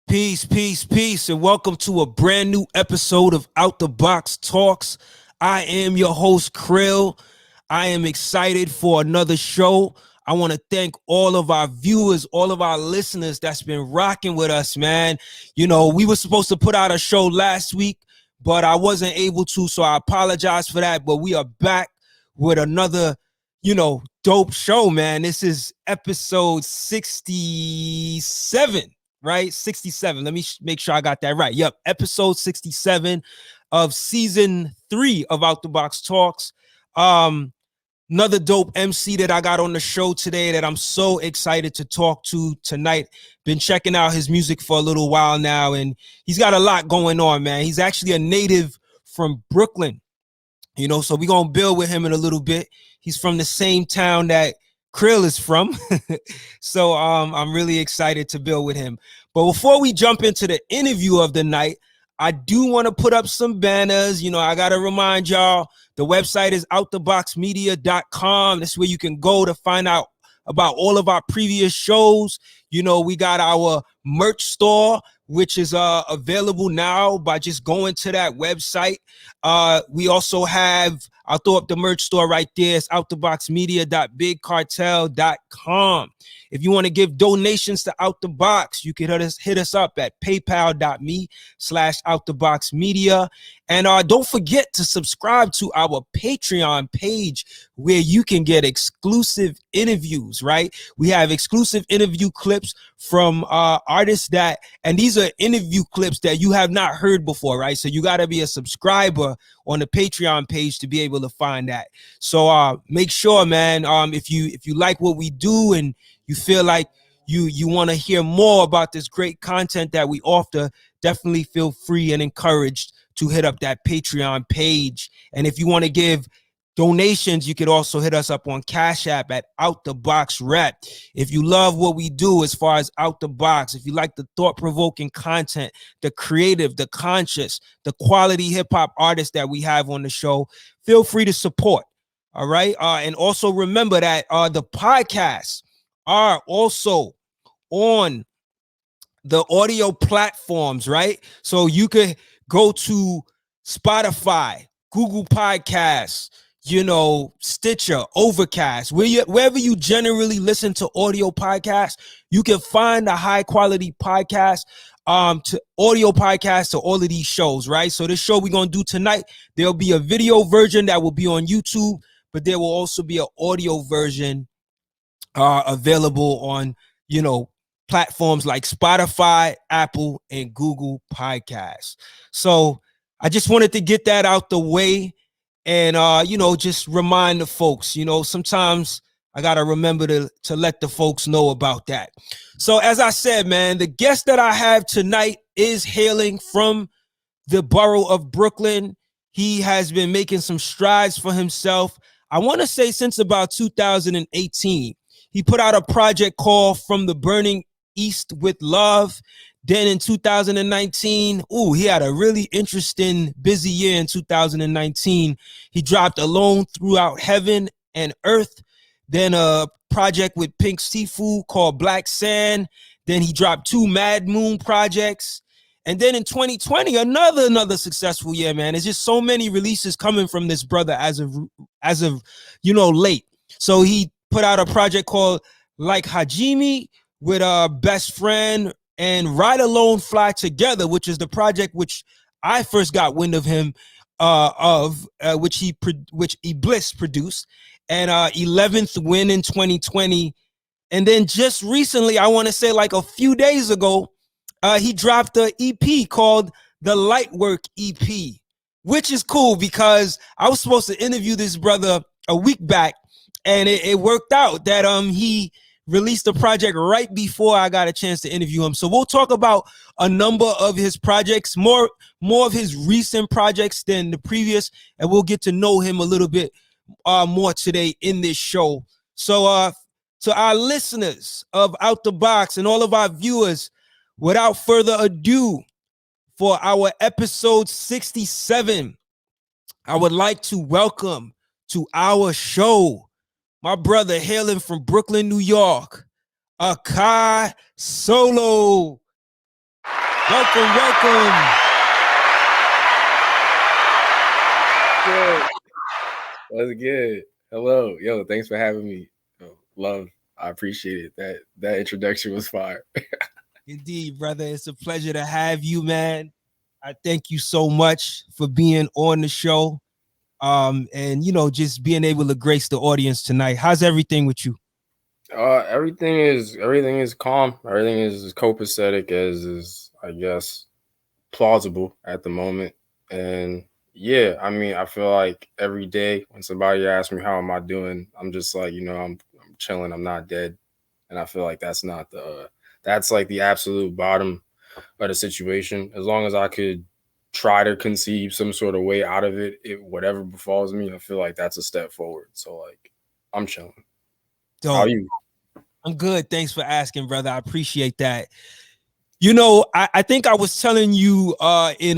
Peace, peace, peace, and welcome to a brand new episode of Out the Box Talks. I am your host, Cril. I am excited for another show. I want to thank all of our viewers, all of our listeners that's been rocking with us, man. You know, we were supposed to put out a show last week, but I wasn't able to, so I apologize for that. But we are back with another, dope show, man. This is episode 67. Right? 67. Let me make sure I got that right. Yep. Episode 67 of season 3 of Out the Box Talks. Another dope MC that I got on the show today that I'm so excited to talk to tonight. Been checking out his music for a little while now, and he's got a lot going on, man. He's actually a native from Brooklyn, so we're going to build with him in a little bit. He's from the same town that Cril is from. So I'm really excited to build with him. But before we jump into the interview of the night, I do want to put up some banners. I got to remind y'all, the website is outtheboxmedia.com. That's where you can go to find out about all of our previous shows. We got our merch store, which is available now by just going to that website. We also have, I'll throw up the merch store right there. It's outtheboxmedia.bigcartel.com. If you want to give donations to Out the Box, you can hit us up at paypal.me/outtheboxmedia. And don't forget to subscribe to our Patreon page where you can get exclusive interviews, right? We have exclusive interview clips from artists and these are interview clips that you have not heard before, right? So you got to be a subscriber on the Patreon page to be able to find that. So make sure, man, if you like what we do and you feel like you want to hear more about this great content that we offer, definitely feel free and encouraged to hit up that Patreon page. And if you want to give donations, you could also hit us up on Cash App at Out the Box Rep. If you love what we do as far as Out the Box, if you like the thought-provoking content, the creative, the conscious, the quality hip-hop artists that we have on the show, feel free to support. All right. And also remember that the podcasts are also on the audio platforms, right? So you could go to Spotify, Google Podcasts, Stitcher, Overcast, wherever you generally listen to audio podcasts, you can find a high quality podcast, to audio podcasts to all of these shows, right? So this show we're going to do tonight, there'll be a video version that will be on YouTube, but there will also be an audio version available on, platforms like Spotify, Apple, and Google Podcasts. So I just wanted to get that out the way and, just remind the folks, sometimes I got to remember to let the folks know about that. So as I said, man, the guest that I have tonight is hailing from the borough of Brooklyn. He has been making some strides for himself. I want to say since about 2018, he put out a project called From the Burning East with Love. Then in 2019, he had a really interesting, busy year in 2019. He dropped Alone Throughout Heaven and Earth. Then a project with Pink Seafood called Black Sand. Then he dropped 2 Mad Moon projects. And then in 2020, another successful year, man. There's just so many releases coming from this brother as of late. So he put out a project called Like Hajime with Best Friend and Ride Alone Fly Together, which is the project which I first got wind of him which Iblis produced, and 11th Wind in 2020. And then just recently, I want to say like a few days ago, he dropped an EP called the Lightwork EP, which is cool because I was supposed to interview this brother a week back, and it worked out that he released a project right before I got a chance to interview him. So we'll talk about a number of his projects, more of his recent projects than the previous, and we'll get to know him a little bit more today in this show. So to our listeners of Out the Box and all of our viewers, without further ado, for our episode 67, I would like to welcome to our show my brother hailing from Brooklyn, New York, AKAI SOLO. Welcome. Good. That's good. Hello. Yo, thanks for having me. Love. I appreciate it. That introduction was fire. Indeed, brother. It's a pleasure to have you, man. I thank you so much for being on the show. And just being able to grace the audience tonight. How's everything with you? Everything is calm. Everything is as copacetic as is, I guess, plausible at the moment. And yeah, I mean, I feel like every day when somebody asks me how am I doing, I'm just like, I'm chilling. I'm not dead. And I feel like that's not that's like the absolute bottom of the situation. As long as I could try to conceive some sort of way out of it, whatever befalls me, I feel like that's a step forward. So like, I'm chilling. Dope. How are you? I'm good. Thanks for asking, brother. I appreciate that. I think I was telling you either in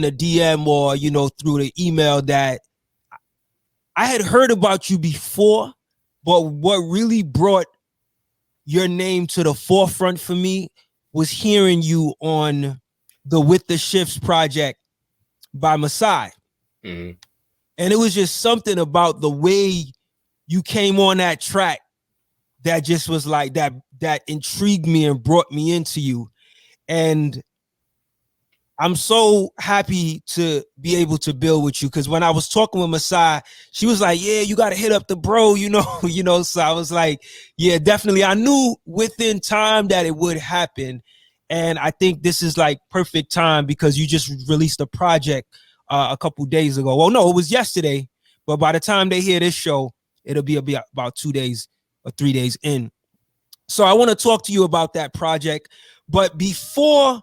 a DM or through the email that I had heard about you before, but what really brought your name to the forefront for me was hearing you on the With the Shifts project by Masai. Mm-hmm. And it was just something about the way you came on that track that just was like that intrigued me and brought me into you. And I'm so happy to be able to build with you, because when I was talking with Masai, she was like, yeah, you got to hit up the bro, so I was like, yeah, definitely. I knew within time that it would happen. And I think this is like perfect time because you just released a project a couple days ago. Well, no, it was yesterday, but by the time they hear this show, it'll be about 2 days or 3 days in. So I want to talk to you about that project. But before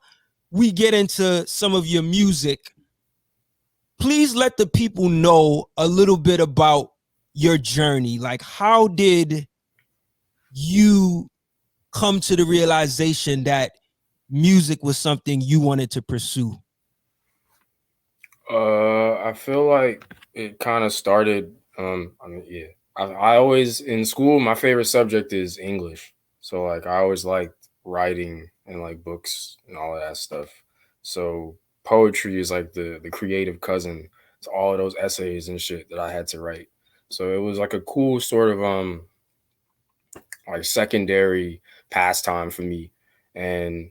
we get into some of your music, please let the people know a little bit about your journey. Like, how did you come to the realization that music was something you wanted to pursue? I feel like it kind of started. I always in school. My favorite subject is English, so like I always liked writing and like books and all of that stuff. So poetry is like the creative cousin to all of those essays and shit that I had to write. So it was like a cool sort of like secondary pastime for me, and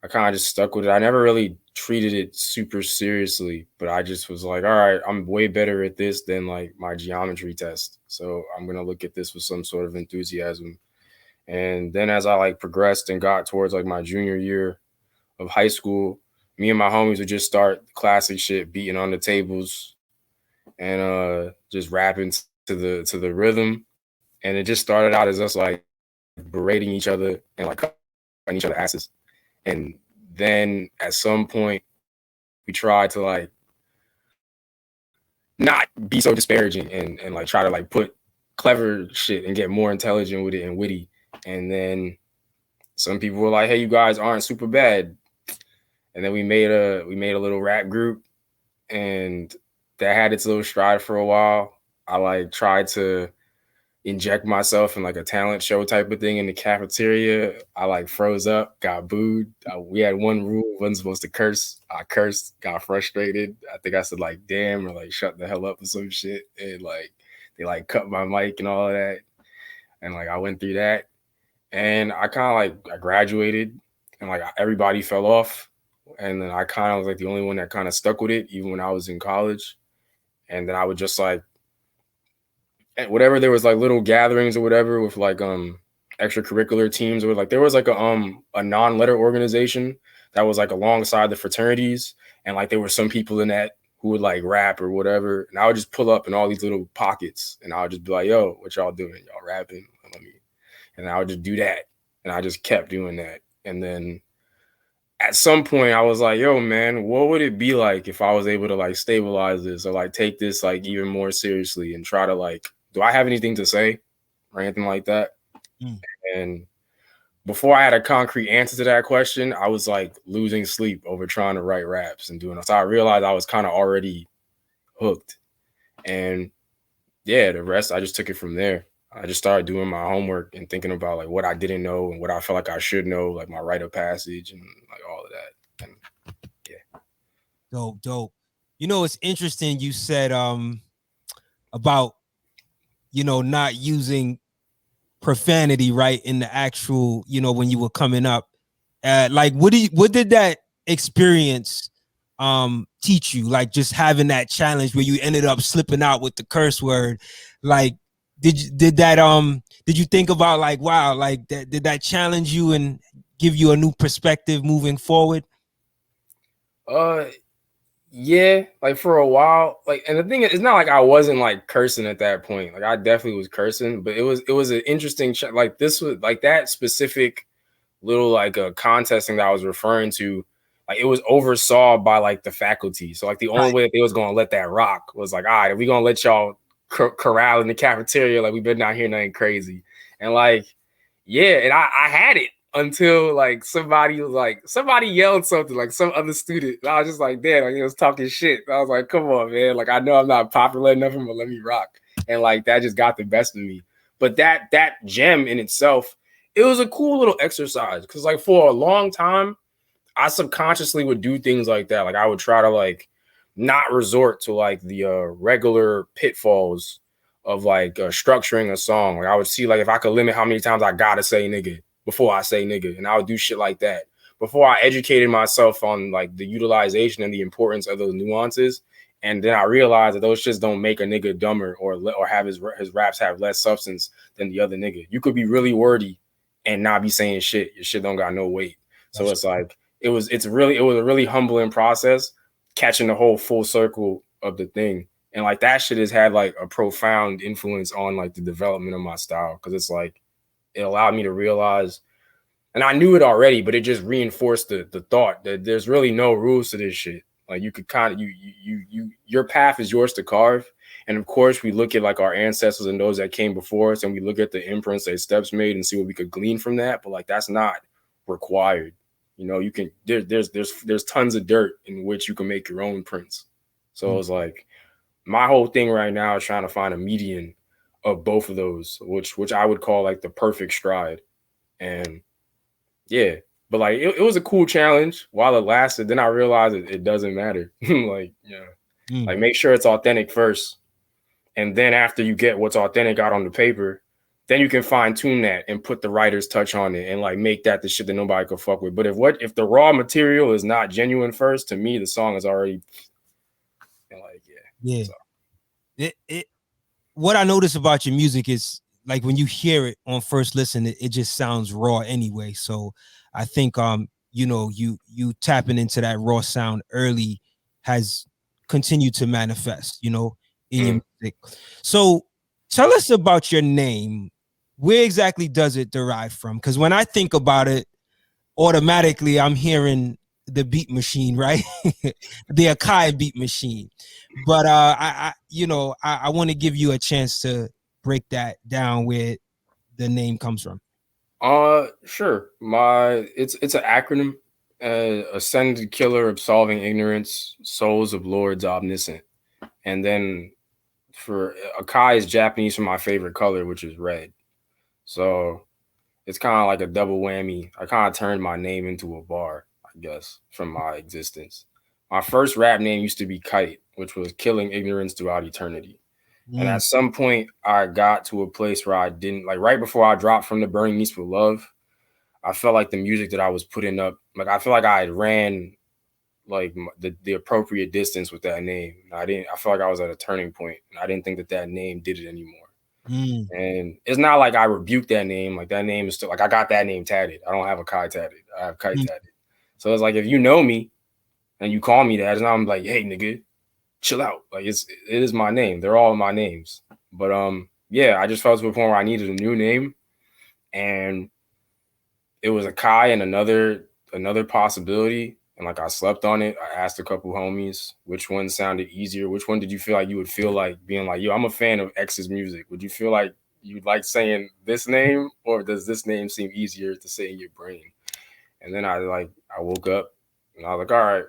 I kind of just stuck with it. I never really treated it super seriously, but I just was like, all right, I'm way better at this than like my geometry test. So I'm going to look at this with some sort of enthusiasm. And then as I like progressed and got towards like my junior year of high school, me and my homies would just start classic shit, beating on the tables and just rapping to the rhythm. And it just started out as us like berating each other and like cutting each other asses. And then at some point we tried to like not be so disparaging and like try to like put clever shit and get more intelligent with it and witty. And then some people were like, hey, you guys aren't super bad. And then we made a little rap group, and that had its little stride for a while. I like tried to inject myself in like a talent show type of thing in the cafeteria. I like froze up, got booed. We had one rule, wasn't supposed to curse. I cursed, got frustrated. I think I said like damn or like shut the hell up or some shit. And like they like cut my mic and all of that. And like I went through that. And I kind of like I graduated and like everybody fell off. And then I kind of was like the only one that kind of stuck with it, even when I was in college. And then I would just like whatever there was like little gatherings or whatever with like extracurricular teams, or like there was like a non-letter organization that was like alongside the fraternities, and like there were some people in that who would like rap or whatever, and I would just pull up in all these little pockets and I would just be like, yo, what y'all doing? Y'all rapping? And I would just do that, and I just kept doing that. And then at some point I was like, yo, man, what would it be like if I was able to like stabilize this or like take this like even more seriously and try to like, do I have anything to say or anything like that? And before I had a concrete answer to that question, I was like losing sleep over trying to write raps and doing it. So I realized I was kind of already hooked. And yeah, the rest, I just took it from there. I just started doing my homework and thinking about like what I didn't know and what I felt like I should know, like my rite of passage and like all of that. Dope, dope. You know, it's interesting you said about, you know, not using profanity, right, in the actual, you know, when you were coming up. Like what did that experience teach you? Like just having that challenge where you ended up slipping out with the curse word. Like did you think about like, wow, like that, did that challenge you and give you a new perspective moving forward? Yeah, like for a while, like, and the thing is, it's not like I wasn't like cursing at that point. Like I definitely was cursing, but it was an interesting like this was like that specific little like a contesting that I was referring to. Like it was oversaw by like the faculty. So like the only Right. way that they was gonna let that rock was like, all right, we gonna let y'all corral in the cafeteria. Like we better not hear nothing crazy. And like, yeah, and I had it until like somebody yelled something, like some other student. And I was just like, damn, like, he was talking shit. And I was like, come on, man. Like I know I'm not popular enough, but let me rock. And like that just got the best of me. But that gem in itself, it was a cool little exercise because like for a long time, I subconsciously would do things like that. Like I would try to like not resort to like the regular pitfalls of like structuring a song. Like I would see like if I could limit how many times I gotta say nigga before I say nigga, and I would do shit like that before I educated myself on like the utilization and the importance of those nuances. And then I realized that those shits don't make a nigga dumber or have his raps have less substance than the other nigga. You could be really wordy and not be saying shit. Your shit don't got no weight. So it's like it was a really humbling process catching the whole full circle of the thing. And like that shit has had like a profound influence on like the development of my style. Cause it's like it allowed me to realize, and I knew it already, but it just reinforced the thought that there's really no rules to this shit. Like you could kind of your path is yours to carve. And of course, we look at like our ancestors and those that came before us, and we look at the imprints their steps made and see what we could glean from that. But like that's not required. You know, you can there's tons of dirt in which you can make your own prints. So it's like my whole thing right now is trying to find a median of both of those, which I would call like the perfect stride. And yeah, but like it was a cool challenge while it lasted. Then I realized it doesn't matter. Like, yeah, like make sure it's authentic first. And then after you get what's authentic out on the paper, then you can fine tune that and put the writer's touch on it and like make that the shit that nobody could fuck with. But if the raw material is not genuine first, to me, the song is already like, yeah. So. What I notice about your music is like when you hear it on first listen, it just sounds raw anyway. So I think you know, you tapping into that raw sound early has continued to manifest, you know, in your music. So tell us about your name. Where exactly does it derive from? Because when I think about it, automatically I'm hearing the beat machine, right? The AKAI beat machine. But I you know, I want to give you a chance to break that down where the name comes from. Sure. It's an acronym. Ascended killer, absolving ignorance, souls of lords omniscient. And then for AKAI is Japanese for my favorite color, which is red. So it's kind of like a double whammy. I kind of turned my name into a bar, I guess, from my existence. My first rap name used to be Kite, which was killing ignorance throughout eternity. And at some point, I got to a place where I didn't, like right before I dropped from the Burning East with Love, I felt like the music that I was putting up, like I feel like I had ran like the appropriate distance with that name. I felt like I was at a turning point, and I didn't think that name did it anymore. And it's not like I rebuked that name. Like that name is still like I got that name tatted. I don't have a Kai tatted. I have Kite tatted. So it's like if you know me and you call me that, and I'm like, hey nigga, chill out. Like it is my name. They're all my names. But yeah, I just felt to a point where I needed a new name, and it was AKAI and another possibility. And like I slept on it. I asked a couple homies which one sounded easier. Which one did you feel like you would feel like being like, yo, I'm a fan of X's music. Would you feel like you'd like saying this name, or does this name seem easier to say in your brain? And then I woke up and I was like, all right,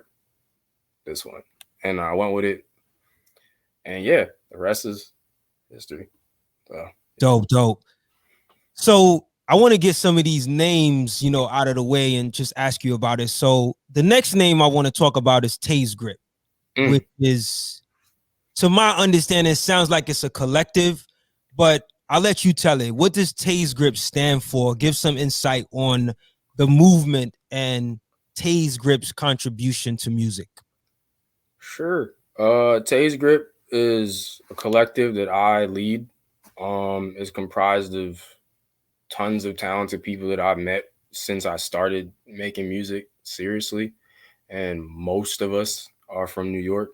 this one. And I went with it. And yeah, the rest is history. So, Dope. So I want to get some of these names, you know, out of the way and just ask you about it. So the next name I want to talk about is Tase Grip. which is, to my understanding, it sounds like it's a collective, but I'll let you tell it. What does Tase Grip stand for? Give some insight on the movement and Tase Grip's contribution to music. Sure. Tase Grip is a collective that I lead. It's comprised of tons of talented people that I've met since I started making music seriously, and most of us are from New York.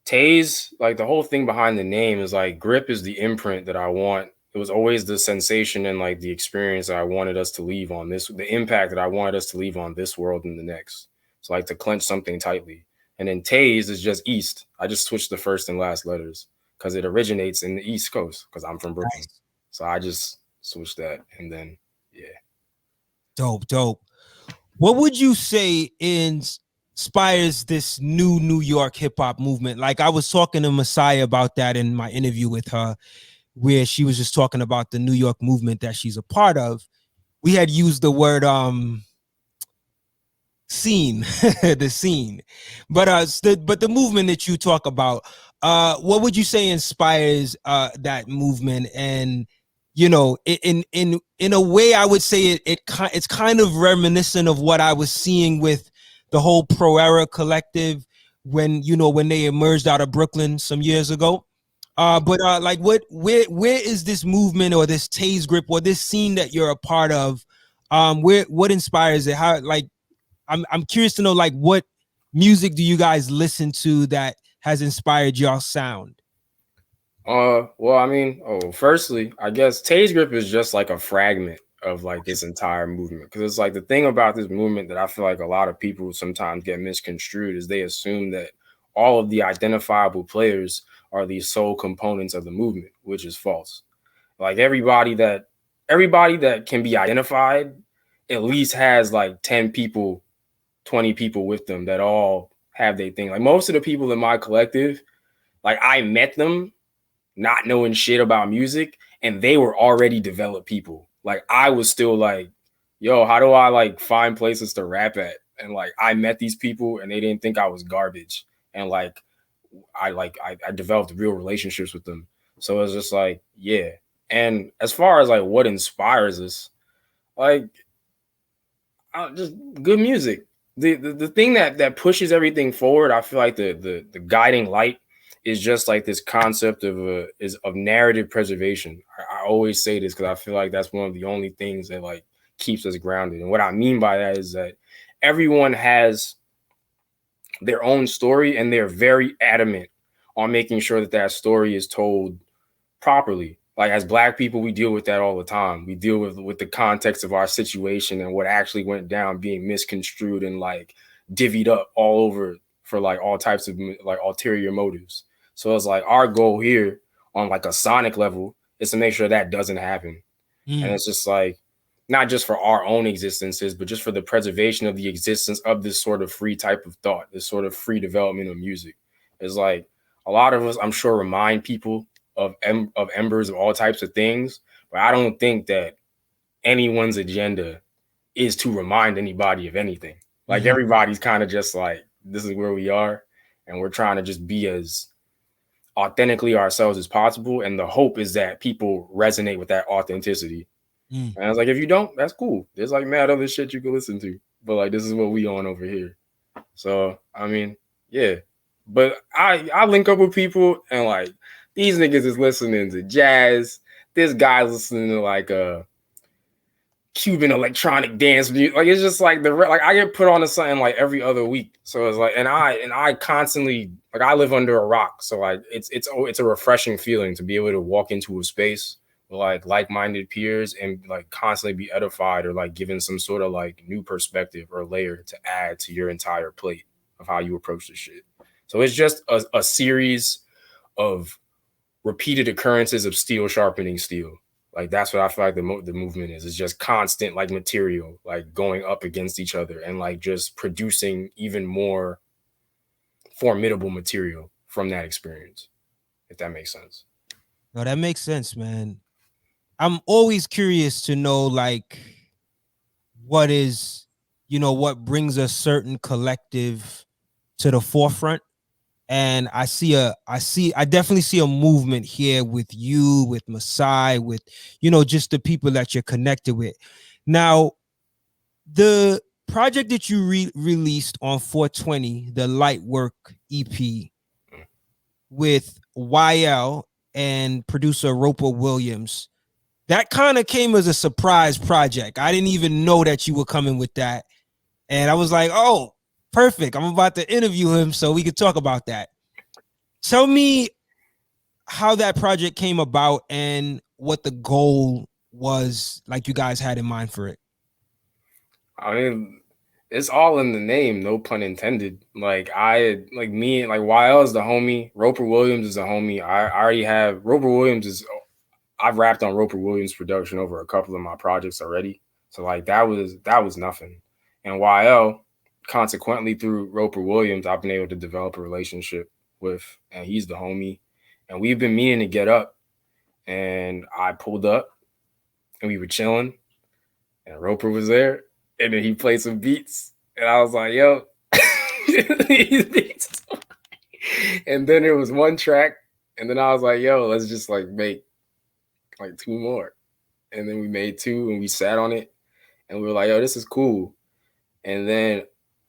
Tase, like the whole thing behind the name is like grip is the imprint that I want. It was always the sensation and like the experience that I wanted us to leave on this, the impact that I wanted us to leave on this world and the next. So like to clench something tightly. And then Tase is just East. I just switched the first and last letters because it originates in the East Coast because I'm from Brooklyn. Nice. So I just switched that, and then yeah. Dope. What would you say inspires this new New York hip hop movement? Like I was talking to Messiah about that in my interview with her, where she was just talking about the New York movement that she's a part of. We had used the word scene, the scene, but the movement that you talk about, what would you say inspires that movement? And you know, in a way, I would say it's kind of reminiscent of what I was seeing with the whole Pro Era collective when they emerged out of Brooklyn some years ago. But like where is this movement or this Tase Grip or this scene that you're a part of? What inspires it? How, like, I'm curious to know, like, what music do you guys listen to that has inspired your sound? Well, I mean, firstly, I guess Tase Grip is just like a fragment of like this entire movement, because it's like the thing about this movement that I feel like a lot of people sometimes get misconstrued is they assume that all of the identifiable players are the sole components of the movement, which is false. Like everybody that can be identified at least has like 10 people, 20 people with them that all have their thing. Like most of the people in my collective, like I met them not knowing shit about music, and they were already developed people. Like I was still like, yo, how do I like find places to rap at? And like I met these people and they didn't think I was garbage. And like I developed real relationships with them. So it was just like, yeah. And as far as like what inspires us, like just good music. The thing that pushes everything forward, I feel like the guiding light is just like this concept of narrative preservation. I always say this because I feel like that's one of the only things that like keeps us grounded. And what I mean by that is that everyone has their own story, and they're very adamant on making sure that that story is told properly. Like as Black people, we deal with that all the time. We deal with the context of our situation and what actually went down being misconstrued and like divvied up all over for like all types of like ulterior motives. So it's like our goal here on like a sonic level is to make sure that doesn't happen. And it's just like, not just for our own existences, but just for the preservation of the existence of this sort of free type of thought, this sort of free development of music. It's like a lot of us, I'm sure, remind people of embers of all types of things, but I don't think that anyone's agenda is to remind anybody of anything. Like everybody's kind of just like, this is where we are, and we're trying to just be as authentically ourselves as possible. And the hope is that people resonate with that authenticity. And I was like, if you don't, that's cool. There's like mad other shit you can listen to, but like this is what we on over here. So I mean, yeah. But I link up with people and like these niggas is listening to jazz. This guy's listening to like Cuban electronic dance music. Like it's just like I get put on to something like every other week. So it's like, and I constantly, like I live under a rock. So like it's a refreshing feeling to be able to walk into a space with like-minded peers and like constantly be edified or like given some sort of like new perspective or layer to add to your entire plate of how you approach this shit. So it's just a series of repeated occurrences of steel sharpening steel. Like that's what I feel like the movement is. It's just constant like material, like going up against each other and like just producing even more formidable material from that experience, if that makes sense. No, that makes sense, man. I'm always curious to know like what brings a certain collective to the forefront. And I definitely see a movement here with you, with Masai, with, just the people that you're connected with. Now, the project that you released on 420, the Lightwork EP with YL and producer Roper Williams, that kind of came as a surprise project. I didn't even know that you were coming with that. And I was like, oh, perfect. I'm about to interview him so we could talk about that. Tell me how that project came about and what the goal was, like you guys had in mind for it. I mean, it's all in the name, no pun intended. Like YL is the homie, Roper Williams is a homie. I already have I've rapped on Roper Williams production over a couple of my projects already. So like that was nothing. And YL, consequently through Roper Williams, I've been able to develop a relationship with, and he's the homie. And we've been meaning to get up. And I pulled up and we were chilling. And Roper was there. And then he played some beats. And I was like, yo, these beats. And then there was one track. And then I was like, yo, let's just like make like 2 more. And then we made 2 and we sat on it. And we were like, yo, this is cool. And then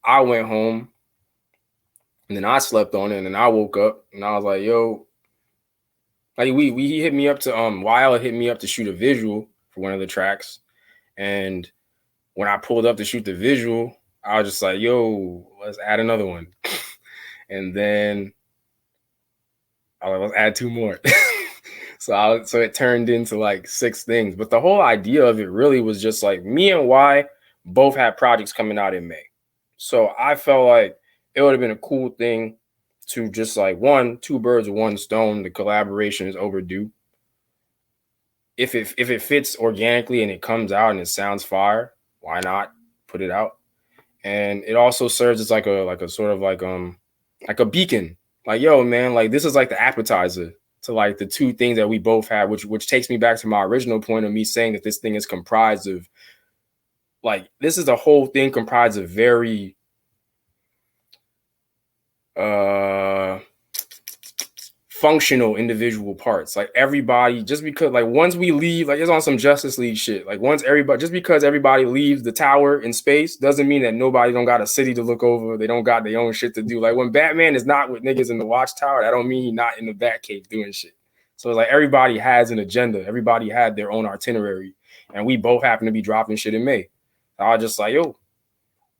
I went home. And then I slept on it. And then I woke up. And I was like, yo, like he hit me up to YL hit me up to shoot a visual for one of the tracks. And when I pulled up to shoot the visual, I was just like, yo, let's add another one. And then I was like, let's add 2 more. So it turned into like 6 things. But the whole idea of it really was just like me and Y both had projects coming out in May. So I felt like it would have been a cool thing to just like 2 birds with 1 stone. The collaboration is overdue. If it fits organically and it comes out and it sounds fire, why not put it out? And it also serves as like a sort of like a beacon. Like, yo, man, like this is like the appetizer to like the 2 things that we both have, which takes me back to my original point of me saying that this thing is comprised of like, this is a whole thing comprised of very functional individual parts. Like everybody, just because like once we leave, like it's on some Justice League shit. Like just because everybody leaves the tower in space doesn't mean that nobody don't got a city to look over. They don't got their own shit to do. Like when Batman is not with niggas in the watchtower, that don't mean he's not in the Batcave doing shit. So it's like everybody has an agenda. Everybody had their own itinerary. And we both happen to be dropping shit in May. So I was just like, yo,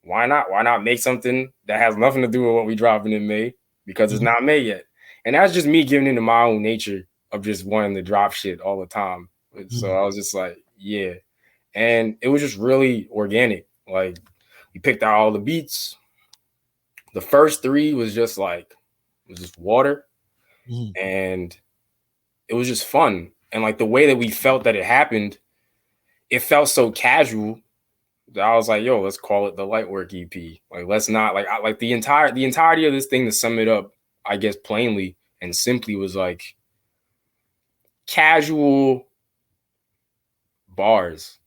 why not? Why not make something that has nothing to do with what we dropping in May? Because it's not May yet. And that's just me giving into my own nature of just wanting to drop shit all the time. So I was just like, yeah. And it was just really organic. Like we picked out all the beats. The first 3 was just water. And it was just fun. And like the way that we felt that it happened, it felt so casual that I was like, yo, let's call it the Lightwork EP. Like, let's not like the entirety of this thing, to sum it up, I guess plainly and simply, was like casual bars.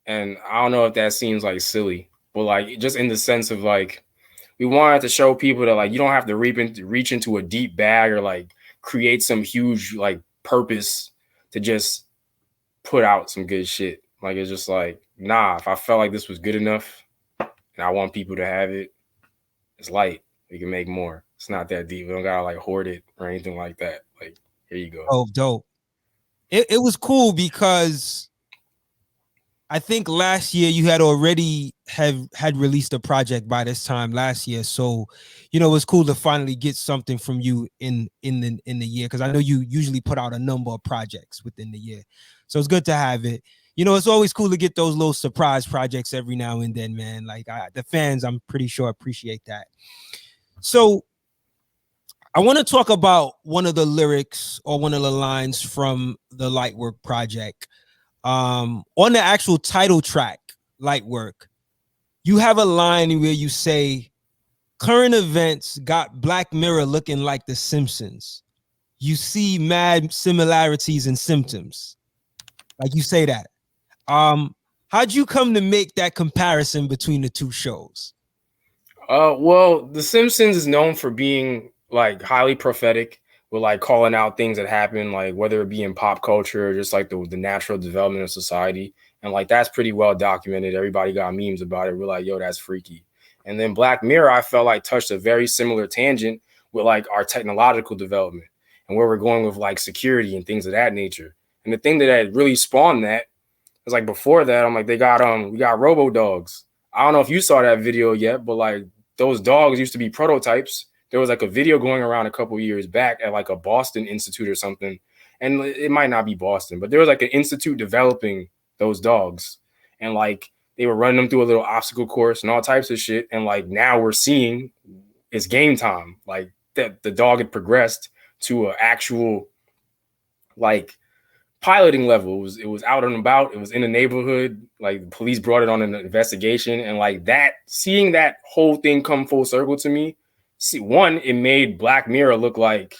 And I don't know if that seems like silly, but like just in the sense of like, we wanted to show people that like you don't have to reach into a deep bag or like create some huge like purpose to just put out some good shit. Like it's just like, nah, if I felt like this was good enough and I want people to have it, it's light. We can make more. It's not that deep. We don't gotta like hoard it or anything like that. Like, here you go. Oh, dope. It was cool because I think last year you had already had released a project by this time last year. So, it was cool to finally get something from you in the year, because I know you usually put out a number of projects within the year. So it's good to have it. It's always cool to get those little surprise projects every now and then, man. Like the fans, I'm pretty sure appreciate that. So I want to talk about one of the lyrics or one of the lines from the Lightwork project. On the actual title track, Lightwork, you have a line where you say, current events got Black Mirror looking like The Simpsons. You see mad similarities and symptoms. Like you say that. How'd you come to make that comparison between the 2 shows? Well, The Simpsons is known for being like highly prophetic, with like calling out things that happen, like whether it be in pop culture or just like the natural development of society. And like that's pretty well documented. Everybody got memes about it. We're like, yo, that's freaky. And then Black Mirror, I felt like touched a very similar tangent with like our technological development and where we're going with like security and things of that nature. And the thing that had really spawned that was like before that, I'm like, we got robo dogs. I don't know if you saw that video yet, but like those dogs used to be prototypes. There was like a video going around a couple years back at like a Boston institute or something. And it might not be Boston, but there was like an institute developing those dogs. And like they were running them through a little obstacle course and all types of shit. And like now we're seeing it's game time. Like that the dog had progressed to an actual like piloting level. It was out and about. It was in the neighborhood. Like the police brought it on an investigation, and like that, seeing that whole thing come full circle to me. See, one, it made Black Mirror look like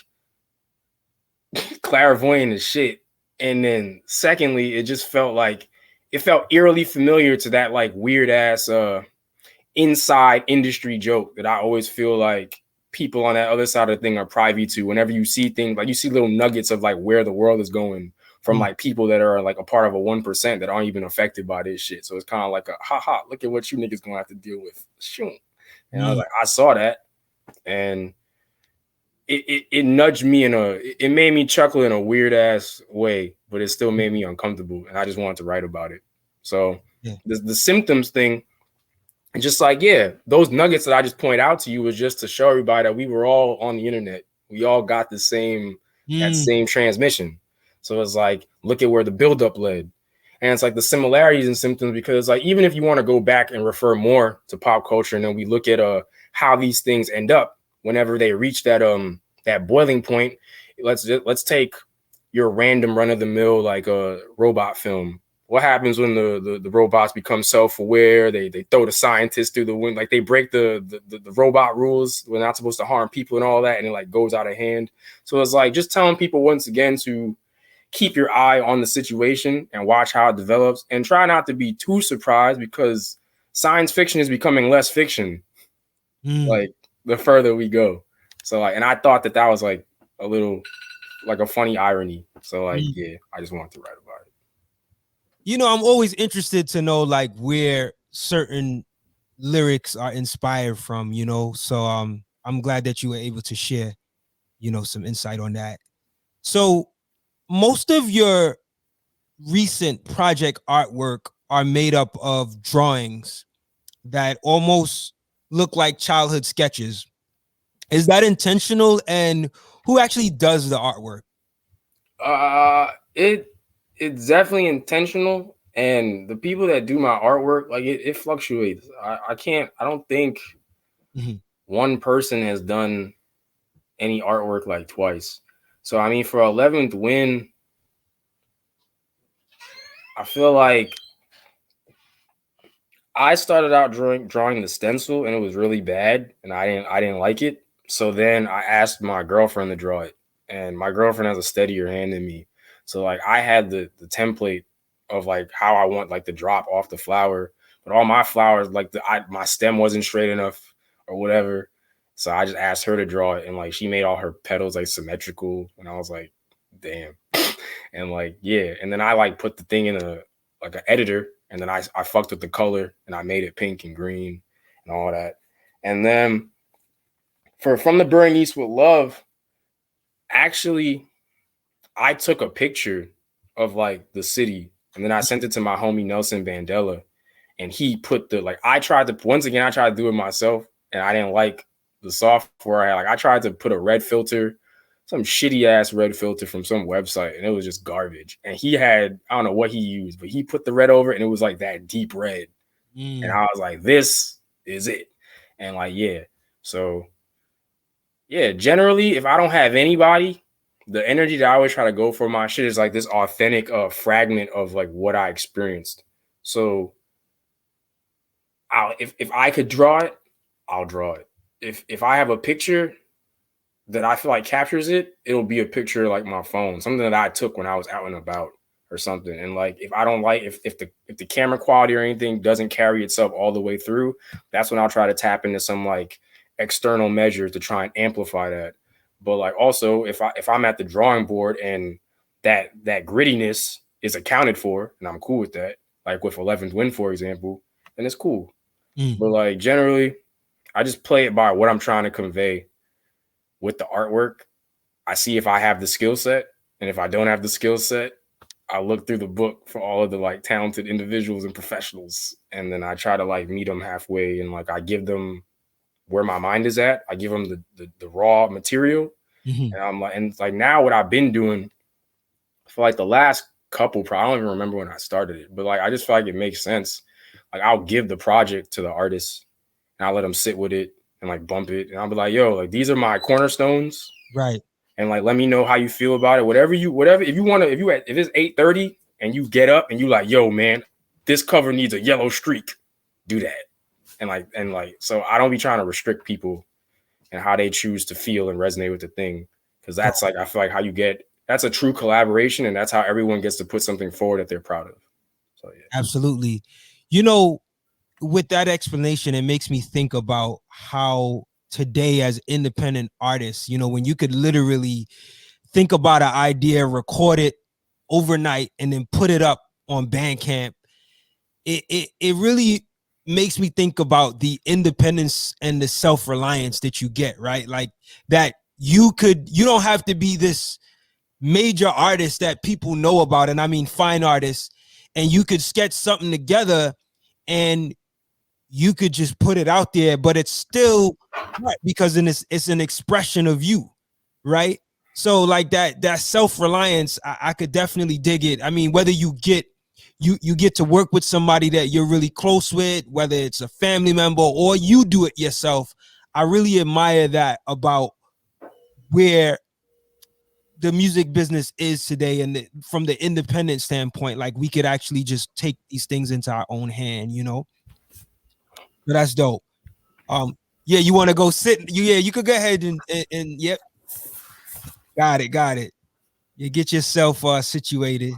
clairvoyant as shit, and then secondly, it just felt like it felt eerily familiar to that like weird ass inside industry joke that I always feel like people on that other side of the thing are privy to. Whenever you see things like you see little nuggets of like where the world is going from like people that are like a part of a 1% that aren't even affected by this shit. So it's kind of like a haha, look at what you niggas gonna have to deal with. Shoot. And I was like, I saw that, and it nudged me it made me chuckle in a weird ass way, but it still made me uncomfortable, and I just wanted to write about it. So the symptoms thing, and just like, yeah, those nuggets that I just point out to you was just to show everybody that we were all on the internet. We all got the same that same transmission. So it's like, look at where the buildup led. And it's like the similarities and symptoms, because like, even if you want to go back and refer more to pop culture, and then we look at how these things end up whenever they reach that boiling point. Let's take your random run-of-the-mill like a robot film. What happens when the robots become self-aware? They throw the scientists through the wind, like they break the robot rules. We're not supposed to harm people and all that, and it like goes out of hand. So it's like just telling people once again to keep your eye on the situation and watch how it develops, and try not to be too surprised, because science fiction is becoming less fiction like the further we go. So like, and I thought that was like a little like a funny irony. So like, yeah, I just wanted to write about it. You know, I'm always interested to know like where certain lyrics are inspired from, you know. So I'm glad that you were able to share, you know, some insight on that. So most of your recent project artwork are made up of drawings that almost look like childhood sketches. Is that intentional? And who actually does the artwork? It's definitely intentional, and the people that do my artwork, like it fluctuates. I don't think one person has done any artwork like twice. So I mean, for 11th Wind, I feel like I started out drawing the stencil, and it was really bad, and I didn't like it. So then I asked my girlfriend to draw it, and my girlfriend has a steadier hand than me. So like I had the template of like how I want like the drop off the flower, but all my flowers, like my stem wasn't straight enough or whatever. So I just asked her to draw it, and like she made all her petals like symmetrical, and I was like, damn. And like, yeah, and then I like put the thing in an editor, and then I fucked with the color, and I made it pink and green and all that. And then From the Burning East with Love, actually, I took a picture of like the city, and then I sent it to my homie Nelson Bandela, and he put I tried to do it myself, and I didn't like the software I had. Like I tried to put a red filter, some shitty ass red filter from some website, and it was just garbage. And he had, I don't know what he used, but he put the red over it, and it was like that deep red. And I was like, this is it. And like, yeah. So yeah, generally, if I don't have anybody, the energy that I always try to go for my shit is like this authentic fragment of like what I experienced. So if I could draw it, I'll draw it. If I have a picture that I feel like captures it, it'll be a picture like my phone, something that I took when I was out and about or something. And like if I don't like if the camera quality or anything doesn't carry itself all the way through, that's when I'll try to tap into some like external measures to try and amplify that. But like also if I'm at the drawing board and that grittiness is accounted for and I'm cool with that, like with 11th Wind, for example, then it's cool. But like generally, I just play it by what I'm trying to convey with the artwork. I see if I have the skill set, and if I don't have the skill set, I look through the book for all of the like talented individuals and professionals, and then I try to like meet them halfway, and like I give them where my mind is at. I give them the raw material, and I'm like, and like now what I've been doing for like the last couple, I don't even remember when I started it, but like I just feel like it makes sense. Like I'll give the project to the artist, and I'll let them sit with it and like bump it, and I'll be like, yo, like these are my cornerstones, right? And like let me know how you feel about it. Whatever if you want to, if it's 8:30 and you get up and you like, yo, man, this cover needs a yellow streak, do that. And like so I don't be trying to restrict people and how they choose to feel and resonate with the thing. Because that's like I feel like how you get that's a true collaboration, and that's how everyone gets to put something forward that they're proud of. So yeah. Absolutely. You know, with that explanation, it makes me think about how today as independent artists, you know, when you could literally think about an idea, record it overnight, and then put it up on Bandcamp, it really makes me think about the independence and the self-reliance that you get, right? Like that you don't have to be this major artist that people know about, and I mean fine artists, and you could sketch something together and you could just put it out there, but it's still right because it's an expression of you, right? So like that self-reliance, I could definitely dig it. I mean, whether you get to work with somebody that you're really close with, whether it's a family member or you do it yourself, I really admire that about where the music business is today, and from the independent standpoint, like we could actually just take these things into our own hand, you know. But that's dope. Yeah, you want to go sit? You could go ahead and yep, got it. You get yourself situated.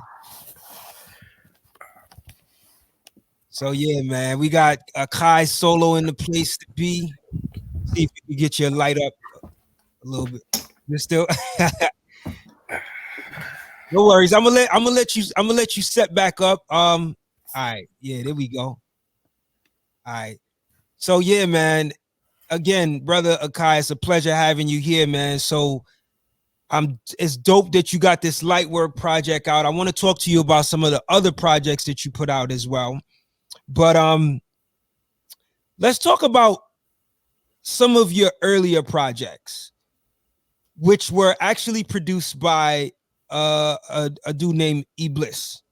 So yeah, man, we got AKAI Solo in the place to be. See if you can get your light up a little bit. You're still. No worries. I'm gonna let you set back up. All right. Yeah, there we go. All right. So yeah, man. Again, brother AKAI, it's a pleasure having you here, man. So it's dope that you got this Lightwork project out. I want to talk to you about some of the other projects that you put out as well. But let's talk about some of your earlier projects, which were actually produced by a dude named Bliss.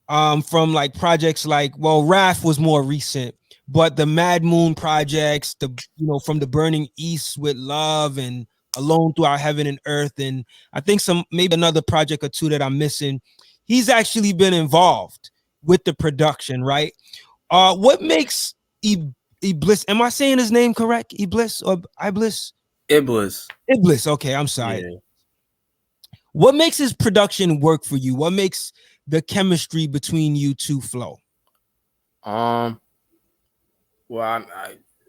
From like projects like, well, RAFT was more recent, but the Mad Moon projects, from the Burning East with Love and Alone Throughout Heaven and Earth, and I think maybe another project or two that I'm missing. He's actually been involved with the production, right? What makes Bliss? Am I saying his name correct? Bliss or Bliss? Iblis. Bliss. Okay, I'm sorry. Yeah. What makes his production work for you? What makes the chemistry between you two flow? Well,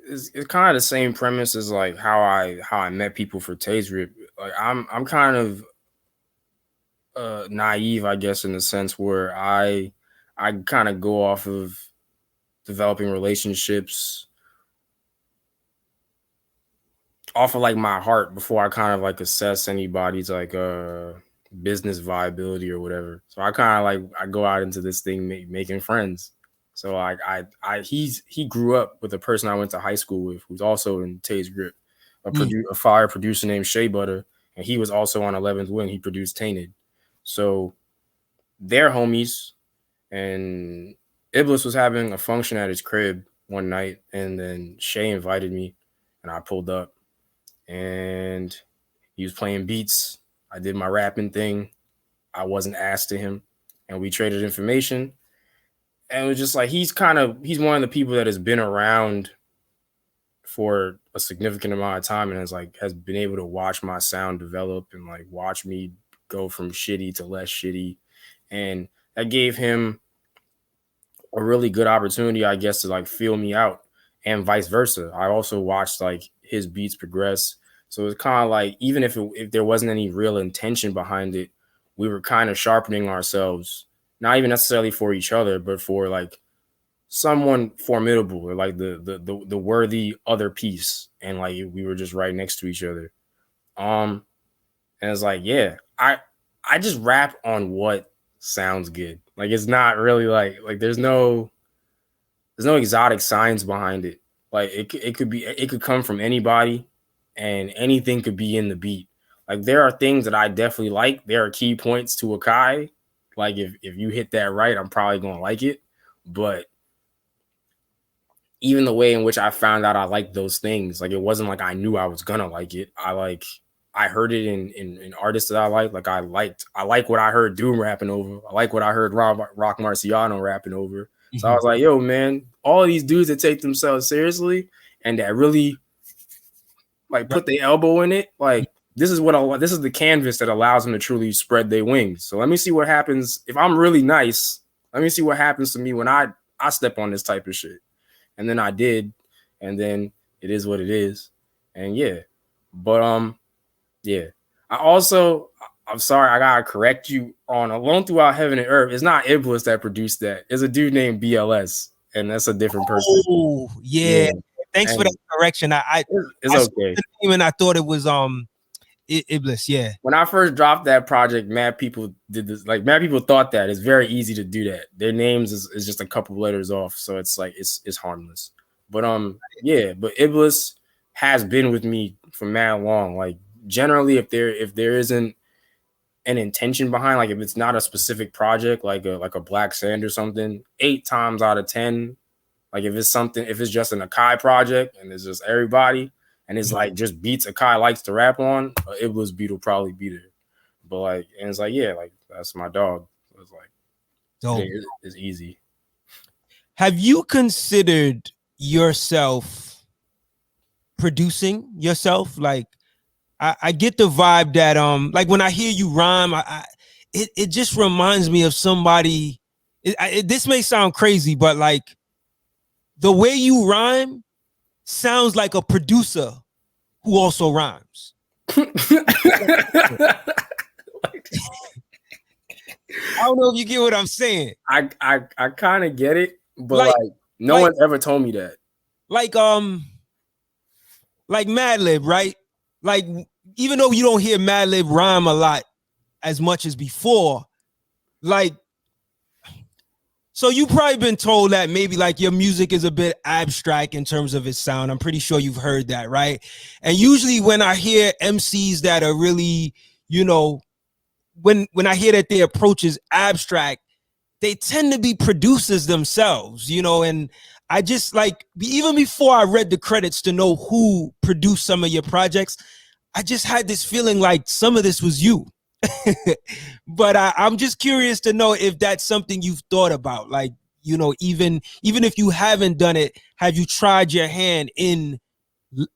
it's kind of the same premise as like how I met people for Tase Grip. Like I'm kind of naive, I guess, in the sense where I kind of go off of developing relationships off of like my heart before I kind of like assess anybody's like business viability or whatever. So I kind of like I go out into this thing making friends. So like he grew up with a person I went to high school with who's also in Tase Grip, a fire producer named Shea Butter, and he was also on 11th Wind. He produced Tainted. So they're homies, and Iblis was having a function at his crib one night, and then Shea invited me, and I pulled up, and he was playing beats. I did my rapping thing. I wasn't asked to him, and we traded information. And it was just like he's one of the people that has been around for a significant amount of time and has been able to watch my sound develop and like watch me go from shitty to less shitty. And that gave him a really good opportunity, I guess, to like feel me out, and vice versa. I also watched like his beats progress. So it's kind of like, even if there wasn't any real intention behind it, we were kind of sharpening ourselves, not even necessarily for each other, but for like someone formidable, or like the worthy other piece. And like we were just right next to each other. And it's like, yeah, I just rap on what sounds good. Like, it's not really like there's no exotic science behind it. Like it could come from anybody, and anything could be in the beat. Like, there are things that I definitely like. There are key points to AKAI. Like, if you hit that right, I'm probably gonna like it. But even the way in which I found out I liked those things, like, it wasn't like I knew I was gonna like it. I heard it in artists that I like. Like, I like what I heard Doom rapping over. I like what I heard Rock Marciano rapping over. So I was like, yo, man, all of these dudes that take themselves seriously and that really like put their elbow in it, like, this is the canvas that allows them to truly spread their wings. So let me see what happens if I'm really nice. Let me see what happens to me when I step on this type of shit. And then I did, and then it is what it is. And yeah. But yeah. I'm sorry, I gotta correct you on Alone Throughout Heaven and Earth. It's not Iblis that produced that. It's a dude named BLS, and that's a different person. Oh, yeah. Thanks for that correction. It's I okay. the name and I thought it was Iblis. Yeah. When I first dropped that project, mad people did this. Like, mad people thought that it's very easy to do that. Their names is just a couple letters off, so it's like it's harmless. But yeah. But Iblis has been with me for mad long. Like, generally, if there isn't an intention behind, like, if it's not a specific project, like a Black Sand or something, 8 times out of 10, like, if it's just an AKAI project and it's just everybody and it's like just beats AKAI likes to rap on, Iblis beat will probably beat it. But like, and it's like, yeah, like, that's my dog. So it's like, it's easy. Have you considered yourself producing yourself? Like, I get the vibe that like, when I hear you rhyme, it just reminds me of somebody. This may sound crazy, but like, the way you rhyme sounds like a producer who also rhymes. I don't know if you get what I'm saying. I kind of get it, but like no one's ever told me that. Like Madlib, right? Like, even though you don't hear Madlib rhyme a lot as much as before, like, so you've probably been told that maybe like your music is a bit abstract in terms of its sound. I'm pretty sure you've heard that, right? And usually when I hear MCs that are really, you know, when I hear that their approach is abstract, they tend to be producers themselves, you know. And I just, like, even before I read the credits to know who produced some of your projects, I just had this feeling like some of this was you. But I'm just curious to know if that's something you've thought about. Like, you know, even if you haven't done it, have you tried your hand in,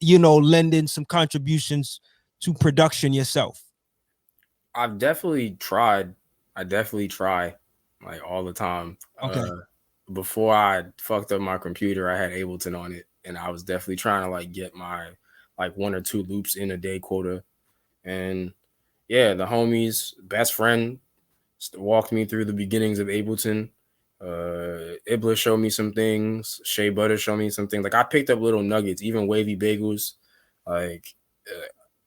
you know, lending some contributions to production yourself? I've definitely tried. I definitely try, like, all the time. Okay. Before I fucked up my computer, I had Ableton on it, and I was definitely trying to like get my like 1 or 2 loops in a day quota. And yeah, the homies, best friend, walked me through the beginnings of Ableton. Iblis showed me some things. Shea Butter showed me some things. Like, I picked up little nuggets, even Wavy Bagels, like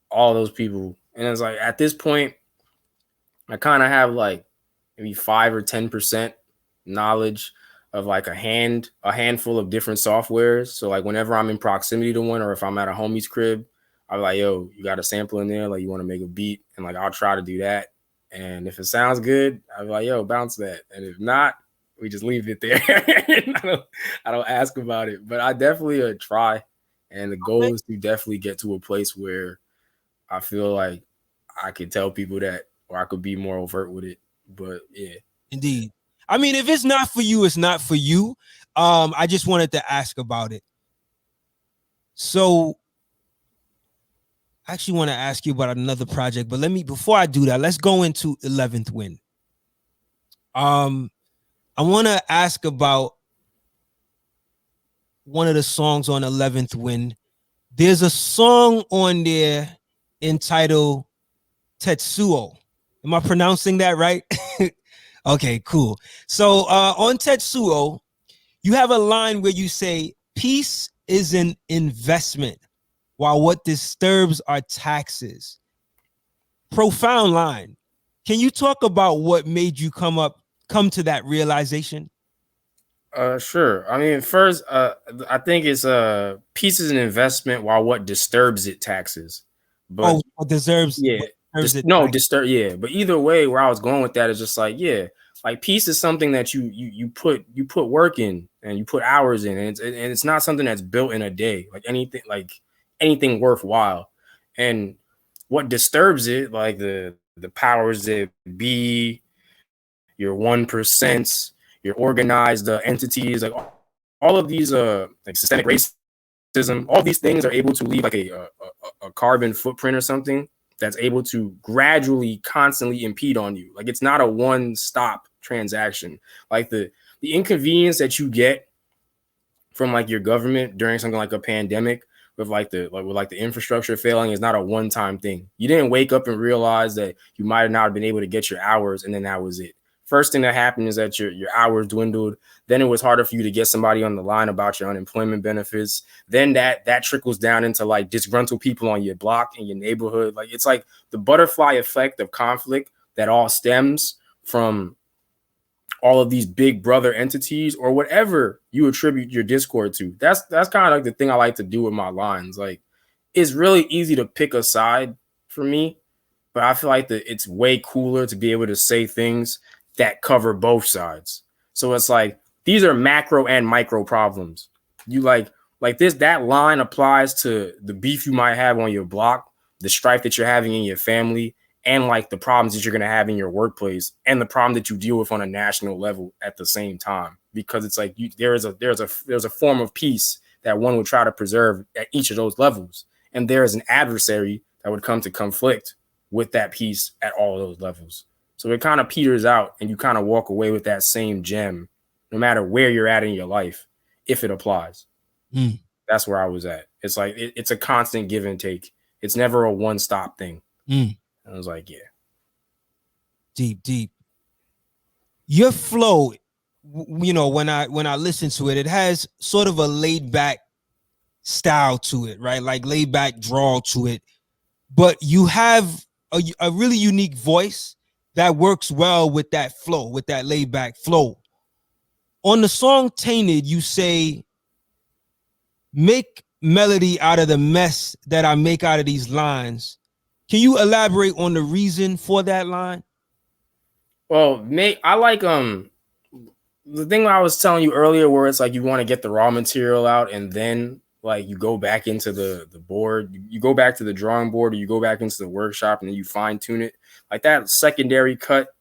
all those people. And it's like, at this point, I kind of have like maybe 5 or 10% knowledge of like a handful of different softwares. So like, whenever I'm in proximity to one, or if I'm at a homie's crib, I'm like, yo, you got a sample in there? Like, you want to make a beat? And like, I'll try to do that. And if it sounds good, I'll be like, yo, bounce that. And if not, we just leave it there. I don't ask about it, but I definitely try. And the goal is to definitely get to a place where I feel like I could tell people that, or I could be more overt with it. But yeah. Indeed. I mean, if it's not for you, it's not for you. I just wanted to ask about it. So I actually want to ask you about another project, but before I do that, let's go into 11th Wind. I want to ask about one of the songs on 11th Wind. There's a song on there entitled Tetsuo. Am I pronouncing that right? Okay, cool. So on Tetsuo, you have a line where you say, peace is an investment, while what disturbs are taxes. Profound line. Can you talk about what made you come to that realization? Sure. I mean, first, I think it's peace is an investment while what disturbs it taxes. But What deserves yeah, it? no disturb. Yeah, but either way, where I was going with that is just like, yeah, like peace is something that you put work in and you put hours in, and it's not something that's built in a day. Like anything worthwhile, and what disturbs it, like the powers that be, your 1%, your organized entities, like all of these like systemic racism, all these things are able to leave like a carbon footprint or something that's able to gradually, constantly impede on you. Like it's not a one-stop transaction. Like the inconvenience that you get from like your government during something like a pandemic with the infrastructure failing is not a one-time thing. You didn't wake up and realize that you might not have been able to get your hours and then that was it. First thing that happened is that your hours dwindled. Then it was harder for you to get somebody on the line about your unemployment benefits. Then that trickles down into like disgruntled people on your block in your neighborhood. Like it's like the butterfly effect of conflict that all stems from all of these big brother entities or whatever you attribute your discord to. That's kind of like the thing I like to do with my lines. Like it's really easy to pick a side for me, but I feel like it's way cooler to be able to say things that cover both sides. So it's like these are macro and micro problems. You like that line applies to the beef you might have on your block, the strife that you're having in your family, and like the problems that you're going to have in your workplace and the problem that you deal with on a national level at the same time, because it's like there's a form of peace that one would try to preserve at each of those levels, and there is an adversary that would come to conflict with that peace at all those levels. So it kind of peters out and you kind of walk away with that same gem no matter where you're at in your life, if it applies. That's where I was at. It's like it's a constant give and take. It's never a one-stop thing. I was like, yeah. Deep. Your flow, you know, when I listen to it, it has sort of a laid back style to it, right? Like laid back drawl to it. But you have a really unique voice that works well with that flow, with that laid back flow. On the song Tainted, you say, make melody out of the mess that I make out of these lines. Can you elaborate on the reason for that line? Well, I like the thing I was telling you earlier where it's like you want to get the raw material out and then like you go back into the board, you go back to the drawing board, or you go back into the workshop and then you fine tune it. Like that secondary cut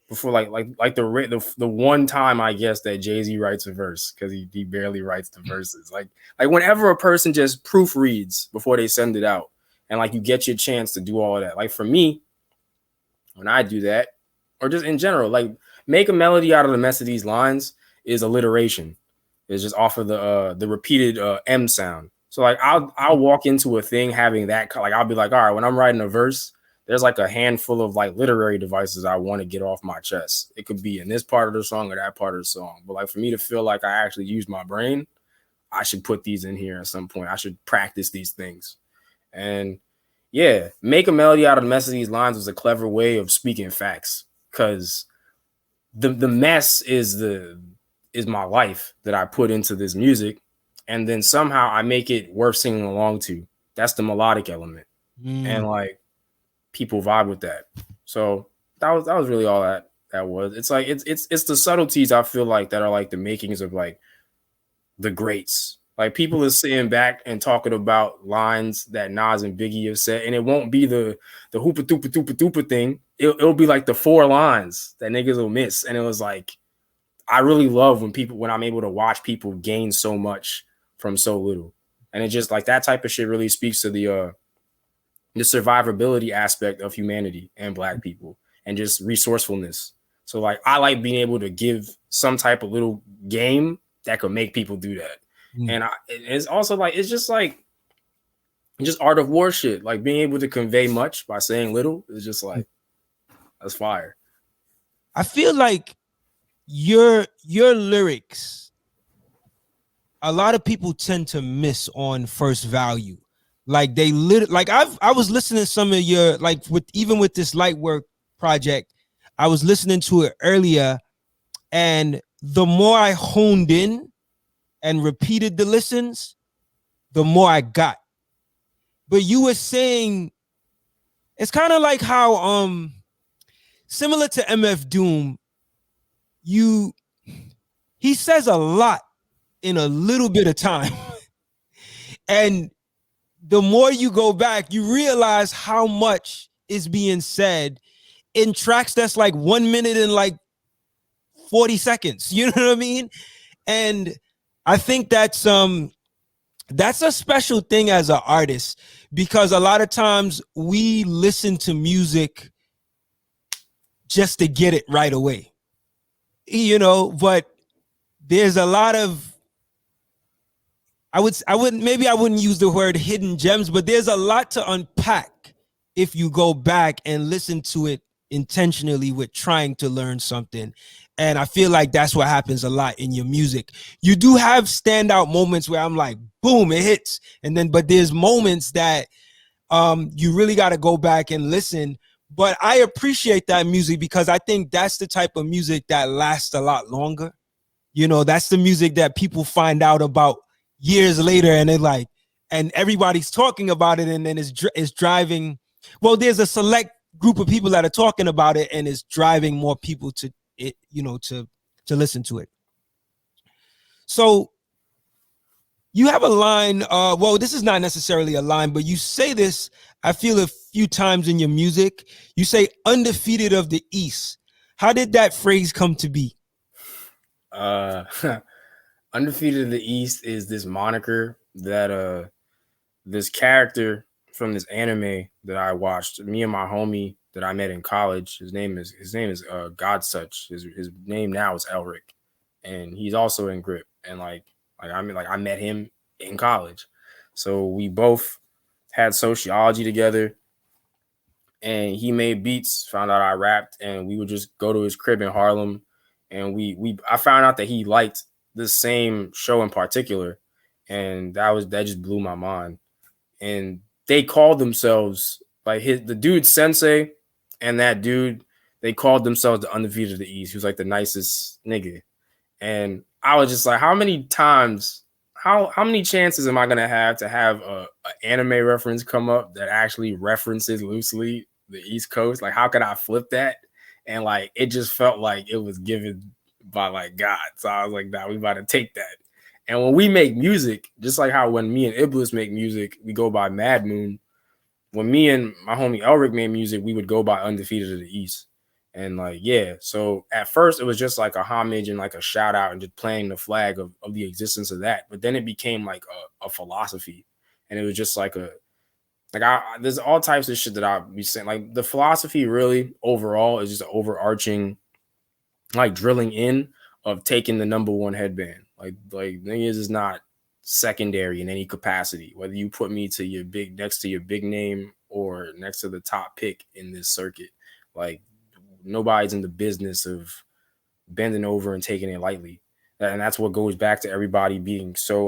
before like the one time I guess that Jay-Z writes a verse, because he barely writes the verses. Like whenever a person just proofreads before they send it out and like you get your chance to do all of that. Like for me, when I do that, or just in general, like make a melody out of the mess of these lines is alliteration. It's just off of the repeated M sound. So like I'll walk into a thing having that, like I'll be like, all right, when I'm writing a verse, there's like a handful of like literary devices I want to get off my chest. It could be in this part of the song or that part of the song. But like for me to feel like I actually used my brain, I should put these in here at some point. I should practice these things. And yeah, make a melody out of the mess of these lines was a clever way of speaking facts, because the mess is my life that I put into this music, and then somehow I make it worth singing along to. That's the melodic element, and like people vibe with that. So that was really all that was. It's like it's the subtleties I feel like that are like the makings of like the greats. Like people are sitting back and talking about lines that Nas and Biggie have said, and it won't be the hoopa doopa doopa doopa thing. It'll be like the 4 lines that niggas will miss. And it was like, I really love when I'm able to watch people gain so much from so little. And it just like that type of shit really speaks to the survivability aspect of humanity and Black people and just resourcefulness. So like I like being able to give some type of little game that could make people do that. And it's also like it's just art of war shit. Like being able to convey much by saying little is just like that's fire. I feel like your lyrics, a lot of people tend to miss on first value. Like they like I was listening to some of your, like with this Lightwork project, I was listening to it earlier, and the more I honed in and repeated the listens, the more I got. But you were saying it's kind of like how similar to MF Doom, he says a lot in a little bit of time. And the more you go back, you realize how much is being said in tracks that's like 1 minute and like 40 seconds. You know what I mean? And I think that's a special thing as an artist, because a lot of times we listen to music just to get it right away, you know, but there's a lot of, I wouldn't use the word hidden gems, but there's a lot to unpack if you go back and listen to it intentionally with trying to learn something. And I feel like that's what happens a lot in your music. You do have standout moments where I'm like, boom, it hits. But there's moments that you really got to go back and listen. But I appreciate that music because I think that's the type of music that lasts a lot longer. You know, that's the music that people find out about years later, and they're like, and everybody's talking about it, and then it's driving. Well, there's a select group of people that are talking about it, and it's driving more people to it, you know, to listen to it. So you have a line. Well, this is not necessarily a line, but you say this, I feel, a few times in your music. You say "undefeated of the East." How did that phrase come to be? Undefeated of the East is this moniker that this character from this anime that I watched, me and my homie that I met in college, his name is Godsuch. His name now is Elric, and he's also in Grip. And I met him in college, so we both had sociology together. And he made beats, found out I rapped, and we would just go to his crib in Harlem. And I found out that he liked the same show in particular, and that just blew my mind. And they called themselves, like, the dude Sensei and that dude, they called themselves the Undefeated of the East. He was like the nicest nigga. And I was just like, how many chances am I gonna have to have a anime reference come up that actually references loosely the East Coast? Like, how could I flip that? And like, it just felt like it was given by like God. So I was like, nah, we about to take that. And when we make music, just like how when me and Iblis make music, we go by Mad Moon. When me and my homie Elric made music, we would go by Undefeated of the East. And like, yeah. So at first it was just like a homage and like a shout out and just playing the flag of the existence of that. But then it became like a philosophy. And it was just like there's all types of shit that I'll be saying. Like the philosophy really overall is just an overarching, like, drilling in of taking the number one headband. Like niggas is not secondary in any capacity. Whether you put me to next to your big name or next to the top pick in this circuit, like nobody's in the business of bending over and taking it lightly. And that's what goes back to everybody being so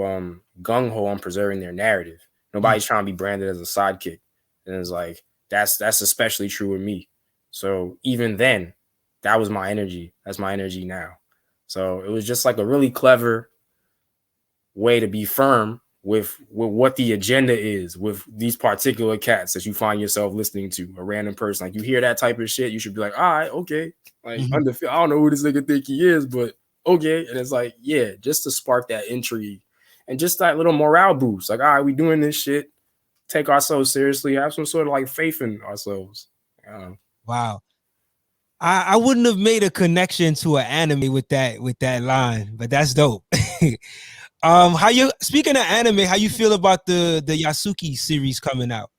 gung-ho on preserving their narrative. Nobody's trying to be branded as a sidekick. And it's like, that's especially true with me. So even then, that was my energy. That's my energy now. So it was just like a really clever way to be firm with what the agenda is with these particular cats that you find yourself listening to, a random person. Like, you hear that type of shit, you should be like, all right, okay. Like, I don't know who this nigga think he is, but okay. And it's like, yeah, just to spark that intrigue and just that little morale boost. Like, all right, we doing this shit. Take ourselves seriously. Have some sort of like faith in ourselves. Wow. I wouldn't have made a connection to an anime with that line, but that's dope. Speaking of anime, how you feel about the Yasuki series coming out?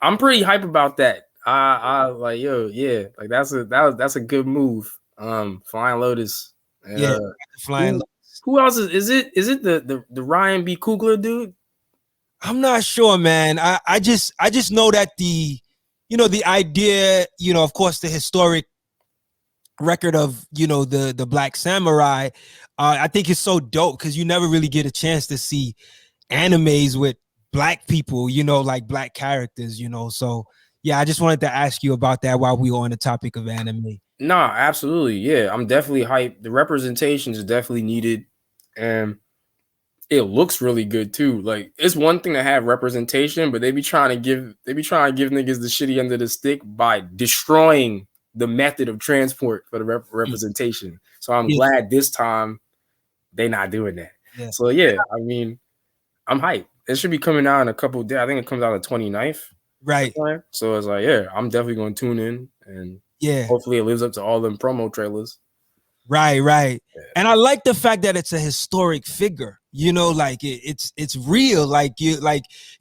I'm pretty hype about that. I like, yo, yeah, like that's a good move. Flying Lotus. Yeah, Flying. Who else is it? Is it the Ryan B. Coogler dude? I'm not sure, man. I just know that the idea, of course, the historic record of the Black Samurai, I think it's so dope because you never really get a chance to see animes with Black people, like Black characters, so yeah, I just wanted to ask you about that while we were on the topic of anime. Nah, absolutely. Yeah, I'm definitely hyped. The representation is definitely needed, and it looks really good too. Like, it's one thing to have representation, but they be trying to give niggas the shitty end of the stick by destroying the method of transport for the representation. So I'm glad this time they not doing that. Yeah. So yeah, I mean, I'm hyped. It should be coming out in a couple of days. I think it comes out the 29th. Right. So it's like, yeah, I'm definitely going to tune in, and hopefully it lives up to all them promo trailers. Right. Yeah. And I like the fact that it's a historic figure. Like it's real. Like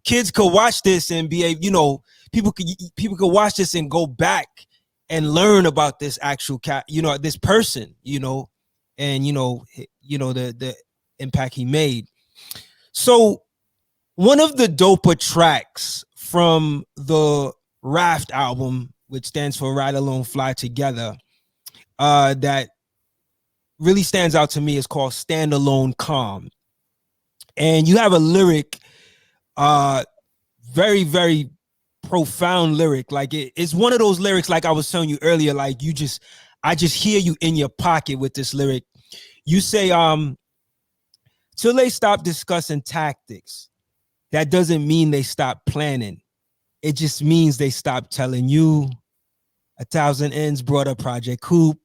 kids could watch this and be able, people could watch this and go back and learn about this actual this person, and the impact he made. So one of the doper tracks from the RAFT album, which stands for Ride Alone Fly Together, that really stands out to me is called Stand Alone Calm. And you have a lyric, very, very profound lyric. Like it's one of those lyrics, like I was telling you earlier, like I just hear you in your pocket with this lyric. You say, till they stop discussing tactics, that doesn't mean they stop planning. It just means they stop telling you. 1,000 ends brought a Project Coupe.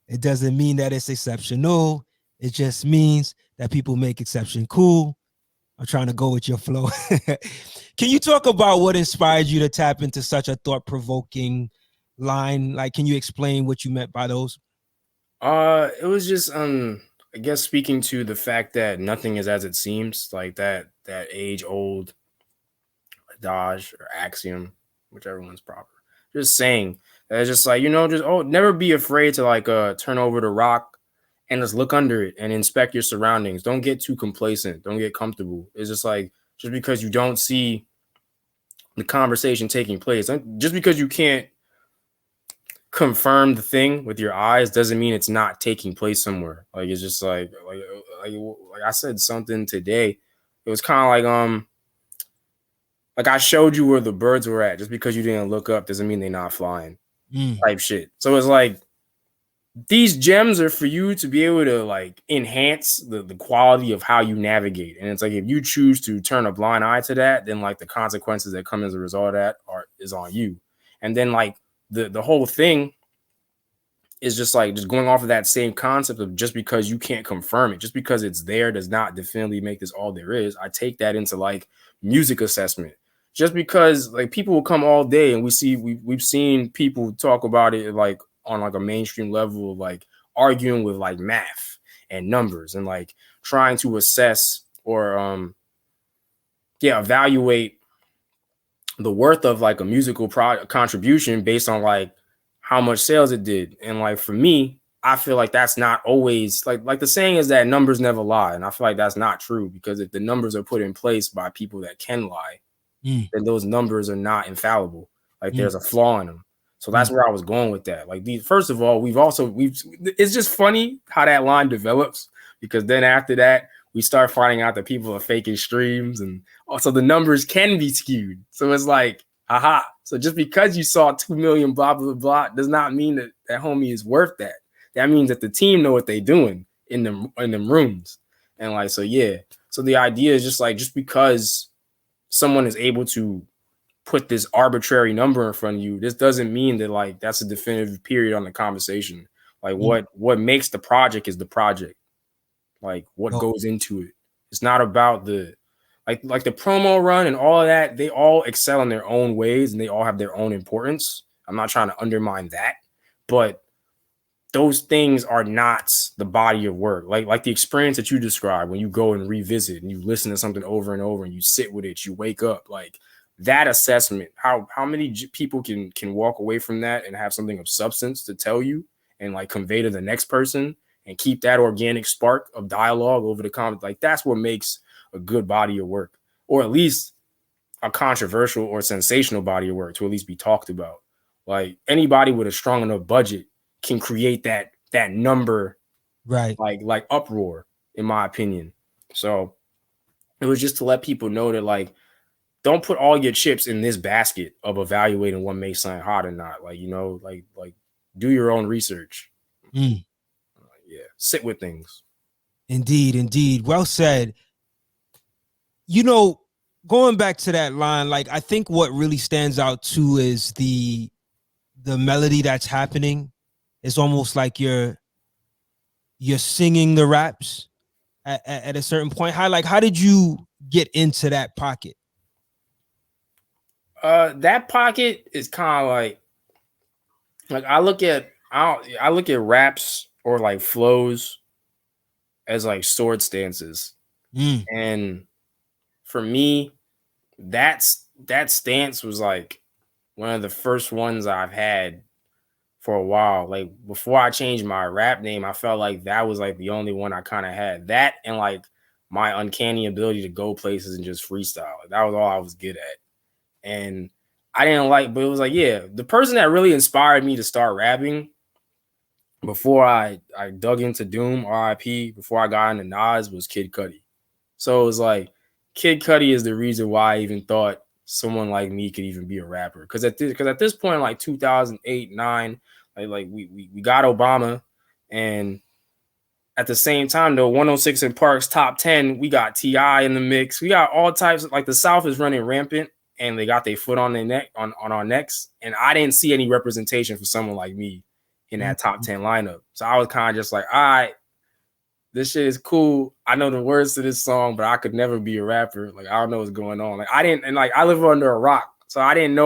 It doesn't mean that it's exceptional. It just means that people make exception cool. I'm trying to go with your flow. Can you talk about what inspired you to tap into such a thought-provoking line? Like, can you explain what you meant by those? It was just I guess speaking to the fact that nothing is as it seems, like that age-old adage or axiom, whichever one's proper. Just saying that it's just like, never be afraid to like turn over the rock and just look under it and inspect your surroundings. Don't get too complacent. Don't get comfortable. It's just like, just because you don't see the conversation taking place, just because you can't confirm the thing with your eyes doesn't mean it's not taking place somewhere. Like, it's just like I said something today. It was kind of like I showed you where the birds were at. Just because you didn't look up doesn't mean they're not flying. Type shit. So it's like, these gems are for you to be able to like enhance the quality of how you navigate. And it's like, if you choose to turn a blind eye to that, then like the consequences that come as a result of that is on you. And then like the whole thing is just going off of that same concept of just because you can't confirm it, just because it's there does not definitively make this all there is. I take that into like music assessment. Just because like people will come all day and we've seen people talk about it like on like a mainstream level, like arguing with like math and numbers and like trying to assess or evaluate the worth of like a musical contribution based on like how much sales it did. And like for me, I feel like that's not always like the saying is that numbers never lie, and I feel like that's not true, because if the numbers are put in place by people that can lie, then those numbers are not infallible. Like there's a flaw in them. So that's where I was going with that. Like, first of all, it's just funny how that line develops, because then after that, we start finding out that people are faking streams, and also the numbers can be skewed. So it's like, aha. So just because you saw 2 million, blah, blah, blah, does not mean that that homie is worth that. That means that the team know what they're doing in them rooms. And like, so yeah. So the idea is just like, just because someone is able to put this arbitrary number in front of you, this doesn't mean that like that's a definitive period on the conversation. Like what makes the project is the project. Like what goes into it. It's not about the like the promo run and all of that. They all excel in their own ways and they all have their own importance. I'm not trying to undermine that, but those things are not the body of work. Like the experience that you described when you go and revisit and you listen to something over and over and you sit with it, you wake up, like that assessment, how many people can walk away from that and have something of substance to tell you and like convey to the next person and keep that organic spark of dialogue over the comment. Like that's what makes a good body of work, or at least a controversial or sensational body of work to at least be talked about. Like anybody with a strong enough budget can create that number, Right. like uproar, in my opinion. So it was just to let people know that like, don't put all your chips in this basket of evaluating what makes something hot or not. Like, you know, like do your own research. Mm. Yeah, sit with things. Indeed. Well said. You know, going back to that line, like I think what really stands out too is the melody that's happening. It's almost like you're singing the raps at a certain point. How did you get into that pocket? That pocket is kind of like I look at raps or like flows as like sword stances. And for me, that stance was like one of the first ones I've had for a while. Like before I changed my rap name, I felt like that was like the only one I kind of had. That and like my uncanny ability to go places and just freestyle. Like, that was all I was good at. And I didn't like, but it was like, yeah, the person that really inspired me to start rapping before I dug into Doom, RIP, before I got into Nas, was Kid Cudi. So it was like, Kid Cudi is the reason why I even thought someone like me could even be a rapper. Because at this point, like 2008, 9, like we got Obama, and at the same time, though, 106 in Park's top 10, we got T.I. in the mix. We got all types of, like, the South is running rampant, and they got their foot on their neck, on our necks. And I didn't see any representation for someone like me in that top 10 lineup. So I was kind of just like, all right, this shit is cool. I know the words to this song, but I could never be a rapper. Like, I don't know what's going on. Like, I live under a rock. So I didn't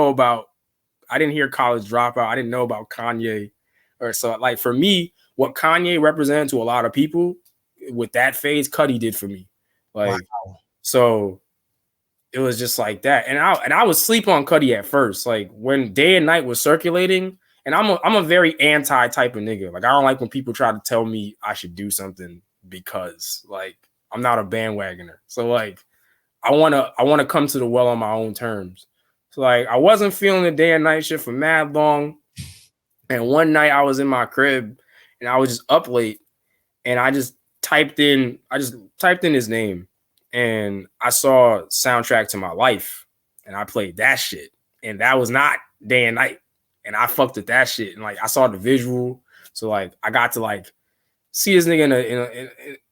hear College Dropout. I didn't know about Kanye. So like for me, what Kanye represented to a lot of people with that phase, Cuddy did for me. Like, wow. So it was just like that. And I would sleep on Cuddy at first. Like when Day and Night was circulating, and I'm a very anti type of nigga. Like I don't like when people try to tell me I should do something because like I'm not a bandwagoner. So like I wanna come to the well on my own terms. So like I wasn't feeling the Day and Night shit for mad long. And one night I was in my crib and I was just up late and I just typed in his name and I saw Soundtrack to My Life and I played that shit. And that was not Day and Night. And I fucked with that shit. And like I saw the visual. So like I got to like see this nigga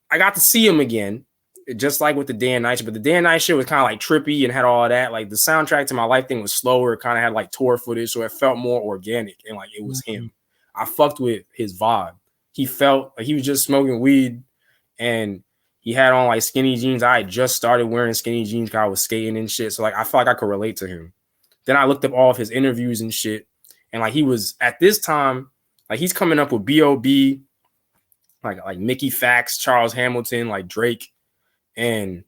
I got to see him again. Just like with the Day and Night shit. But the Day and Night shit was kind of like trippy and had all of that. Like the Soundtrack to My Life thing was slower. It kind of had like tour footage. So it felt more organic and like it was him. I fucked with his vibe. He felt like he was just smoking weed and he had on like skinny jeans. I had just started wearing skinny jeans because I was skating and shit. So like I felt like I could relate to him. Then I looked up all of his interviews and shit. And like he was at this time, like he's coming up with B.O.B., like Mickey Fax, Charles Hamilton, like Drake. And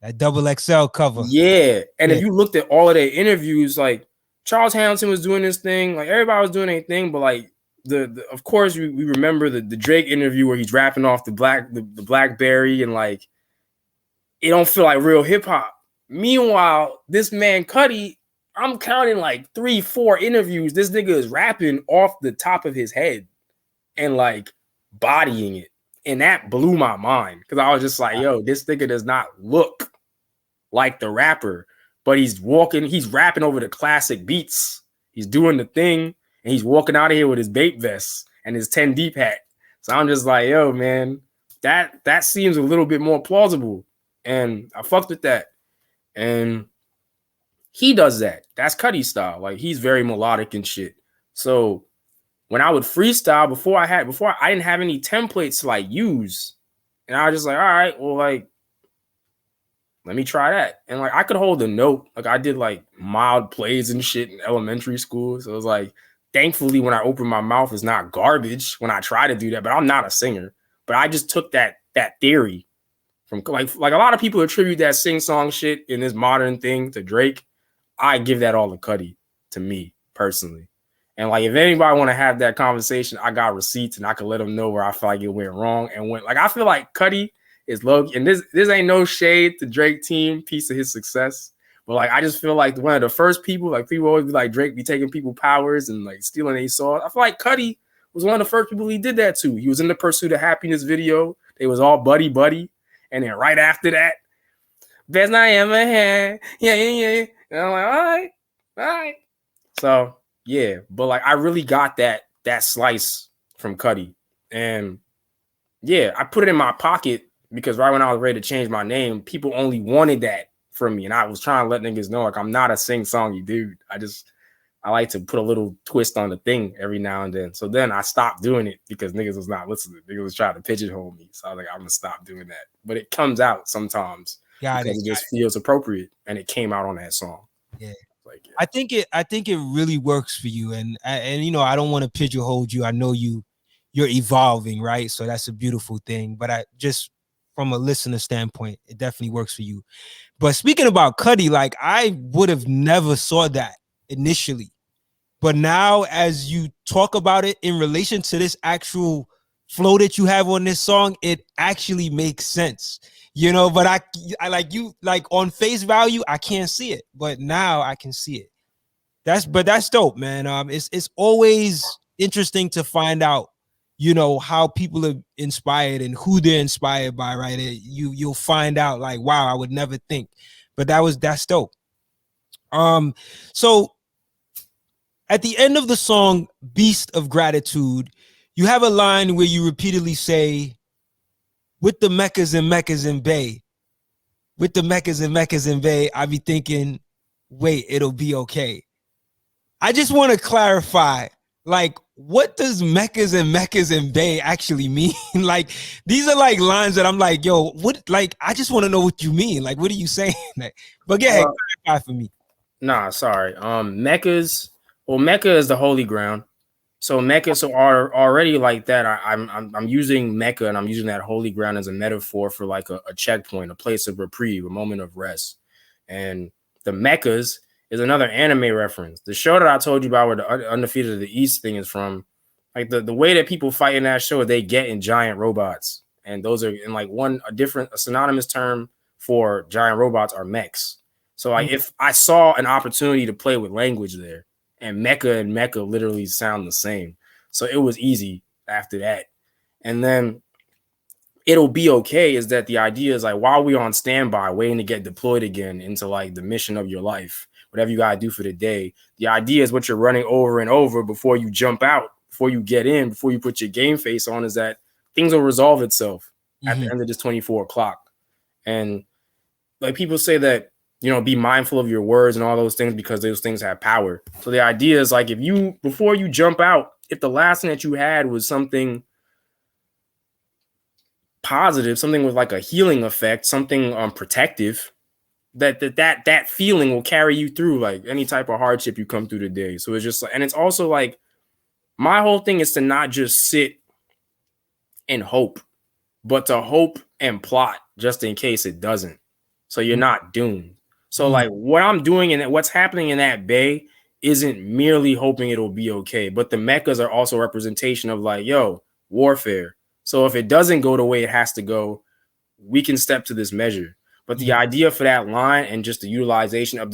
that double XL cover. Yeah. And if you looked at all of their interviews, like Charles Hamilton was doing this thing, like everybody was doing their thing, but like the of course we remember the Drake interview where he's rapping off the Blackberry and like it don't feel like real hip hop. Meanwhile, this man Cuddy, I'm counting like 3-4 interviews. This nigga is rapping off the top of his head and like bodying it. And that blew my mind because I was just like, yo, this nigga does not look like the rapper, but he's rapping over the classic beats. He's doing the thing and he's walking out of here with his Bape vest and his 10 deep hat. So I'm just like, yo, man, that seems a little bit more plausible. And I fucked with that. And he does that. That's Cuddy style. Like he's very melodic and shit. So when I would freestyle before I didn't have any templates to like use. And I was just like, all right, well, like, let me try that. And like, I could hold a note. Like I did like mild plays and shit in elementary school. So it was like, thankfully when I open my mouth, it's not garbage when I try to do that, but I'm not a singer. But I just took that theory from like a lot of people attribute that sing song shit in this modern thing to Drake. I give that all to Cuddy, to me personally. And like, if anybody want to have that conversation, I got receipts and I can let them know where I feel like it went wrong. And when, like, I feel like Cuddy is low, and this ain't no shade to Drake team, piece of his success. But like, I just feel like one of the first people, like, people always be like, Drake be taking people powers and like stealing their sauce. I feel like Cuddy was one of the first people he did that to. He was in the Pursuit of Happiness video. They was all buddy. And then right after that, best I ever had. Yeah. And I'm like, all right. So yeah, but like, I really got that slice from Cuddy. And yeah, I put it in my pocket because right when I was ready to change my name, people only wanted that from me. And I was trying to let niggas know, like, I'm not a sing-songy dude. I like to put a little twist on the thing every now and then. So then I stopped doing it because niggas was not listening. Niggas was trying to pigeonhole me. So I was like, I'm going to stop doing that. But it comes out sometimes because it just feels appropriate. And it came out on that song. Yeah. Like, yeah. I think it really works for you. And you know, I don't want to pigeonhole you. I know you're evolving, right? So that's a beautiful thing. But I just, from a listener standpoint, it definitely works for you. But speaking about Cuddy, like, I would have never saw that initially. But now, as you talk about it in relation to this actual flow that you have on this song, it actually makes sense, you know. But I like, you, like, on face value, I can't see it, but now I can see it. That's dope, man. It's always interesting to find out, you know, how people are inspired and who they're inspired by, right? You'll find out, like, wow, I would never think, but that's dope. So at the end of the song, Beast of Gratitude, you have a line where you repeatedly say, with the Meccas and Meccas and Bay, with the Meccas and Meccas and Bay, I be thinking, wait, it'll be okay. I just want to clarify, like, what does Meccas and Bay actually mean? Like, these are like lines that I'm like, yo, what? Like, I just want to know what you mean. Like, what are you saying? But yeah, clarify for me. Nah, sorry. Mecca's, well, Mecca is the holy ground. So Mecca, so already like that, I'm using Mecca and I'm using that holy ground as a metaphor for like a checkpoint, a place of reprieve, a moment of rest. And the Meccas is another anime reference. The show that I told you about where the Undefeated of the East thing is from, like the way that people fight in that show, they get in giant robots. And those are in like a synonymous term for giant robots are mechs. So like if I saw an opportunity to play with language there, and Mecca literally sound the same. So it was easy after that. And then it'll be okay is that the idea is like, while we're on standby, waiting to get deployed again into like the mission of your life, whatever you got to do for the day, the idea is what you're running over and over before you jump out, before you get in, before you put your game face on, is that things will resolve itself at the end of this 24 o'clock. And like people say that, you know, be mindful of your words and all those things because those things have power. So the idea is like, before you jump out, if the last thing that you had was something positive, something with like a healing effect, something protective, that feeling will carry you through like any type of hardship you come through the day. So it's just like, and it's also like, my whole thing is to not just sit and hope, but to hope and plot just in case it doesn't. So you're not doomed. So like what I'm doing and what's happening in that bay isn't merely hoping it'll be okay, but the mechas are also a representation of like, yo, warfare. So if it doesn't go the way it has to go, we can step to this measure. But the idea for that line and just the utilization of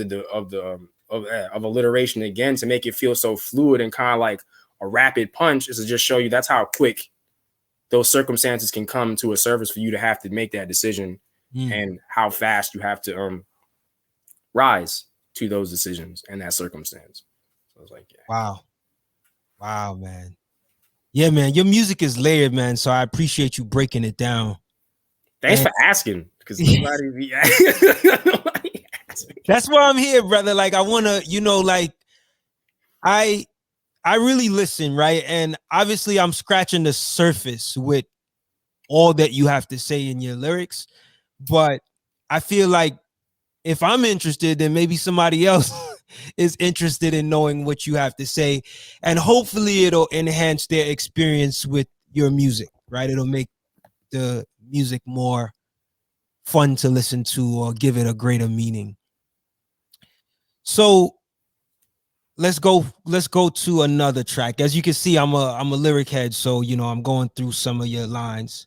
of alliteration again to make it feel so fluid and kind of like a rapid punch is to just show you that's how quick those circumstances can come to a surface for you to have to make that decision and how fast you have to rise to those decisions and that circumstance. So I was like, yeah. Wow, man. Yeah, man, your music is layered, man. So I appreciate you breaking it down. Thanks for asking, because nobody be nobody asked me. That's why I'm here, brother. Like, I want to, you know, like, I really listen, right? And obviously I'm scratching the surface with all that you have to say in your lyrics, but I feel like if I'm interested, then maybe somebody else is interested in knowing what you have to say, and hopefully it'll enhance their experience with your music, right? It'll make the music more fun to listen to or give it a greater meaning. So let's go to another track. As you can see, I'm a lyric head, so you know I'm going through some of your lines.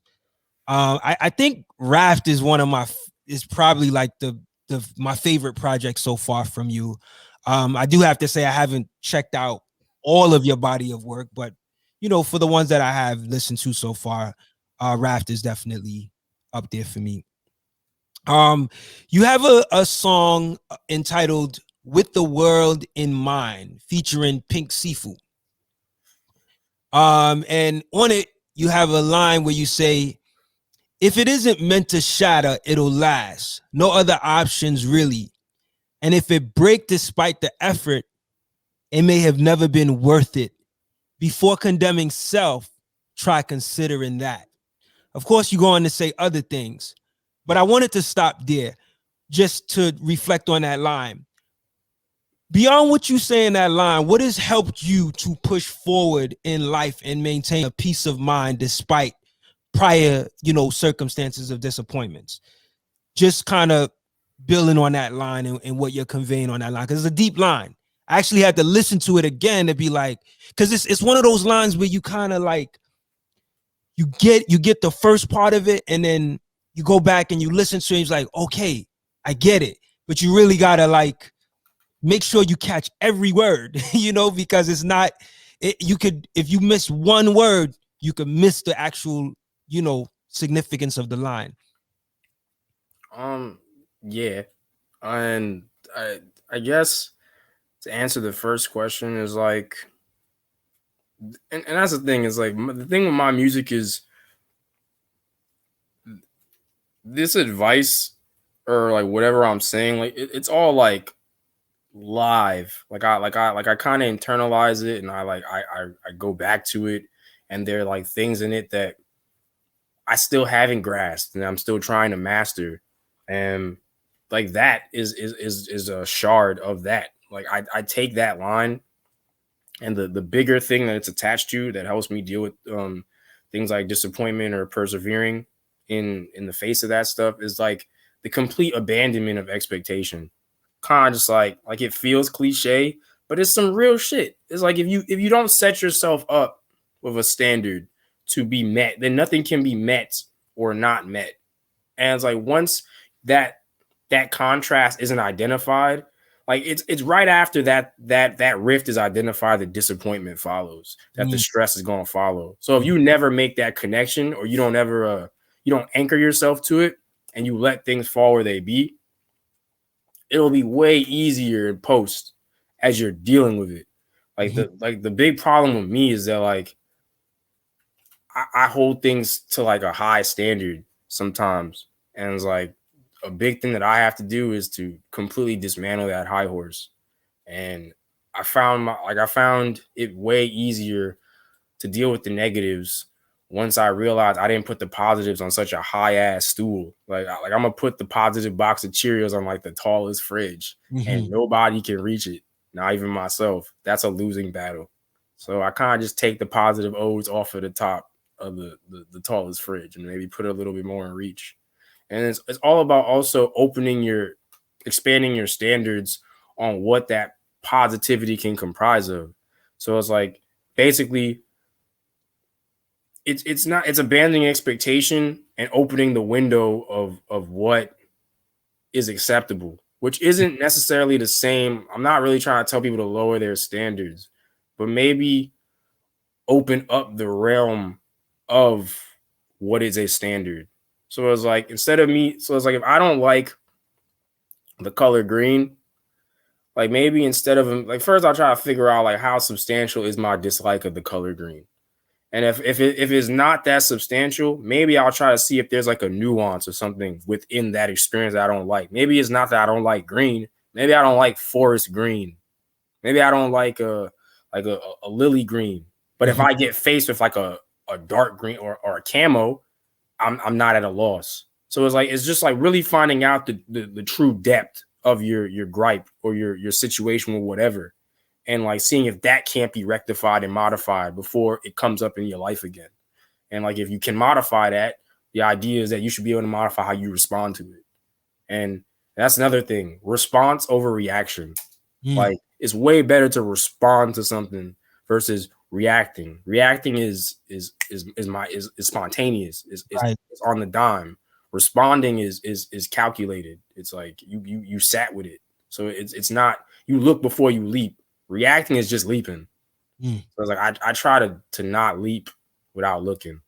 I think Raft is one of is probably like my favorite project so far from you. I do have to say I haven't checked out all of your body of work, but you know, for the ones that I have listened to so far, Raft is definitely up there for me. You have a song entitled "With the World in Mind" featuring Pink Sifu. And on it, you have a line where you say, "If it isn't meant to shatter, it'll last. No other options really. And if it break despite the effort, it may have never been worth it. Before condemning self, try considering that." Of course, you go on to say other things, but I wanted to stop there just to reflect on that line. Beyond what you say in that line, what has helped you to push forward in life and maintain a peace of mind despite prior, you know, circumstances of disappointments? Just kind of building on that line and what you're conveying on that line, because it's a deep line. I actually had to listen to it again to be like, because it's one of those lines where you kind of like you get the first part of it, and then you go back and you listen to it. It's like, okay, I get it, but you really gotta like make sure you catch every word, you know, because it's not. You could, if you miss one word, you could miss the actual, you know, significance of the line. Yeah, and I guess to answer the first question is like, and that's the thing is like the thing with my music is this advice or like whatever I'm saying, like it's all like live. Like I kind of internalize it, and I go back to it, and there are like things in it that I still haven't grasped, and I'm still trying to master, and like that is a shard of that. Like I take that line, and the bigger thing that it's attached to that helps me deal with things like disappointment or persevering in the face of that stuff is like the complete abandonment of expectation. Kind of just like it feels cliche, but it's some real shit. It's like if you don't set yourself up with a standard to be met, then nothing can be met or not met. And it's like once that contrast isn't identified, like it's right after that rift is identified, the disappointment follows, that the stress is going to follow. So if you never make that connection, or you don't ever you don't anchor yourself to it, and you let things fall where they be, it'll be way easier in post as you're dealing with it. Like the big problem with me is that like I hold things to like a high standard sometimes, and it's like a big thing that I have to do is to completely dismantle that high horse. And I found it way easier to deal with the negatives once I realized I didn't put the positives on such a high ass stool. Like I'm gonna put the positive box of Cheerios on like the tallest fridge, and nobody can reach it, not even myself. That's a losing battle. So I kind of just take the positive O's off of the top of the tallest fridge and maybe put a little bit more in reach. And it's all about also expanding your standards on what that positivity can comprise of. So it's like basically it's abandoning expectation and opening the window of what is acceptable, which isn't necessarily the same. I'm not really trying to tell people to lower their standards, but maybe open up the realm of what is a standard. So it's like it's like if I don't like the color green, like maybe instead of like first I'll try to figure out like how substantial is my dislike of the color green. And if it's not that substantial, maybe I'll try to see if there's like a nuance or something within that experience that I don't like. Maybe it's not that I don't like green. Maybe I don't like forest green. Maybe I don't like a lily green. But if I get faced with like a dark green or a camo, I'm not at a loss. So it's just like really finding out the true depth of your gripe or your situation or whatever, and like seeing if that can't be rectified and modified before it comes up in your life again. And like if you can modify that, the idea is that you should be able to modify how you respond to it. And that's another thing: response over reaction. Like it's way better to respond to something versus reacting. Reacting is spontaneous. Is Right. it's on the dime. Responding is calculated. It's like you sat with it. So it's not, you look before you leap. Reacting is just leaping. So it's like I try to not leap without looking.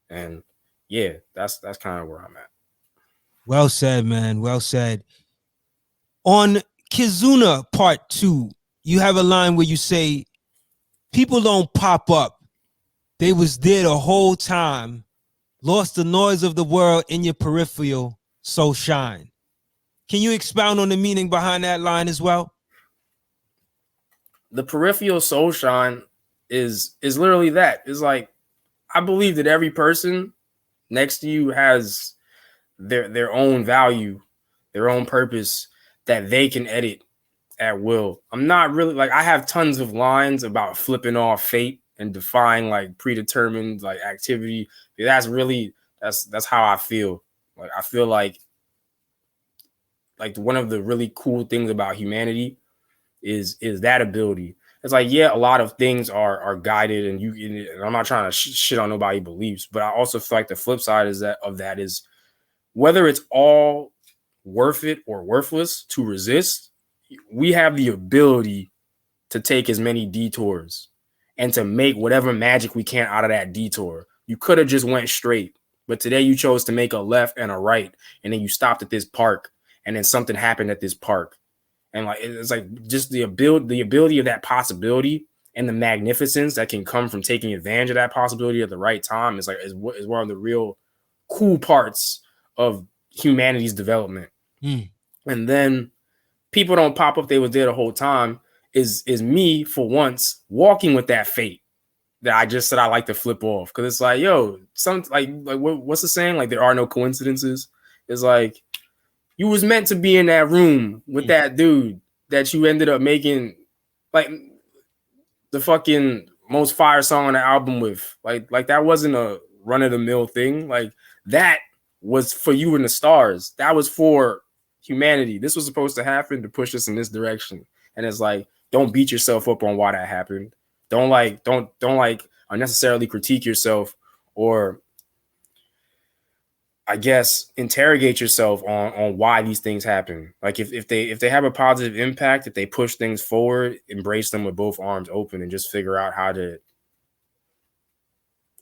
And yeah, that's kind of where I'm at. Well said, man. Well said. On Kizuna Part 2, you have a line where you say, people don't pop up. They was there the whole time. Lost the noise of the world in your peripheral, so shine. Can you expound on the meaning behind that line as well? The peripheral soul shine is literally that. It's like, I believe that every person next to you has their own value, their own purpose that they can edit at will. I'm not really like, I have tons of lines about flipping off fate and defying like predetermined like activity. That's really, that's how I feel. Like I feel like one of the really cool things about humanity is that ability. It's like, yeah, a lot of things are guided, and I'm not trying to shit on nobody's beliefs, but I also feel like the flip side is that is whether it's all worth it or worthless to resist, we have the ability to take as many detours and to make whatever magic we can out of that detour. You could have just went straight, but today you chose to make a left and a right, and then you stopped at this park, and then something happened at this park. And like, it's like just the ability of that possibility and the magnificence that can come from taking advantage of that possibility at the right time is one of the real cool parts of humanity's development. And then people don't pop up. They was there the whole time. Is me for once walking with that fate that I just said I like to flip off, because it's like, yo, some like what's the saying? Like, there are no coincidences. It's like, you was meant to be in that room with that dude that you ended up making like the fucking most fire song on the album with. Like that wasn't a run of the mill thing. Like, that was for you in the stars. That was for humanity. This was supposed to happen to push us in this direction. And it's like, don't beat yourself up on why that happened. Don't unnecessarily critique yourself, or I guess interrogate yourself on why these things happen. Like, if they have a positive impact, if they push things forward, embrace them with both arms open and just figure out how to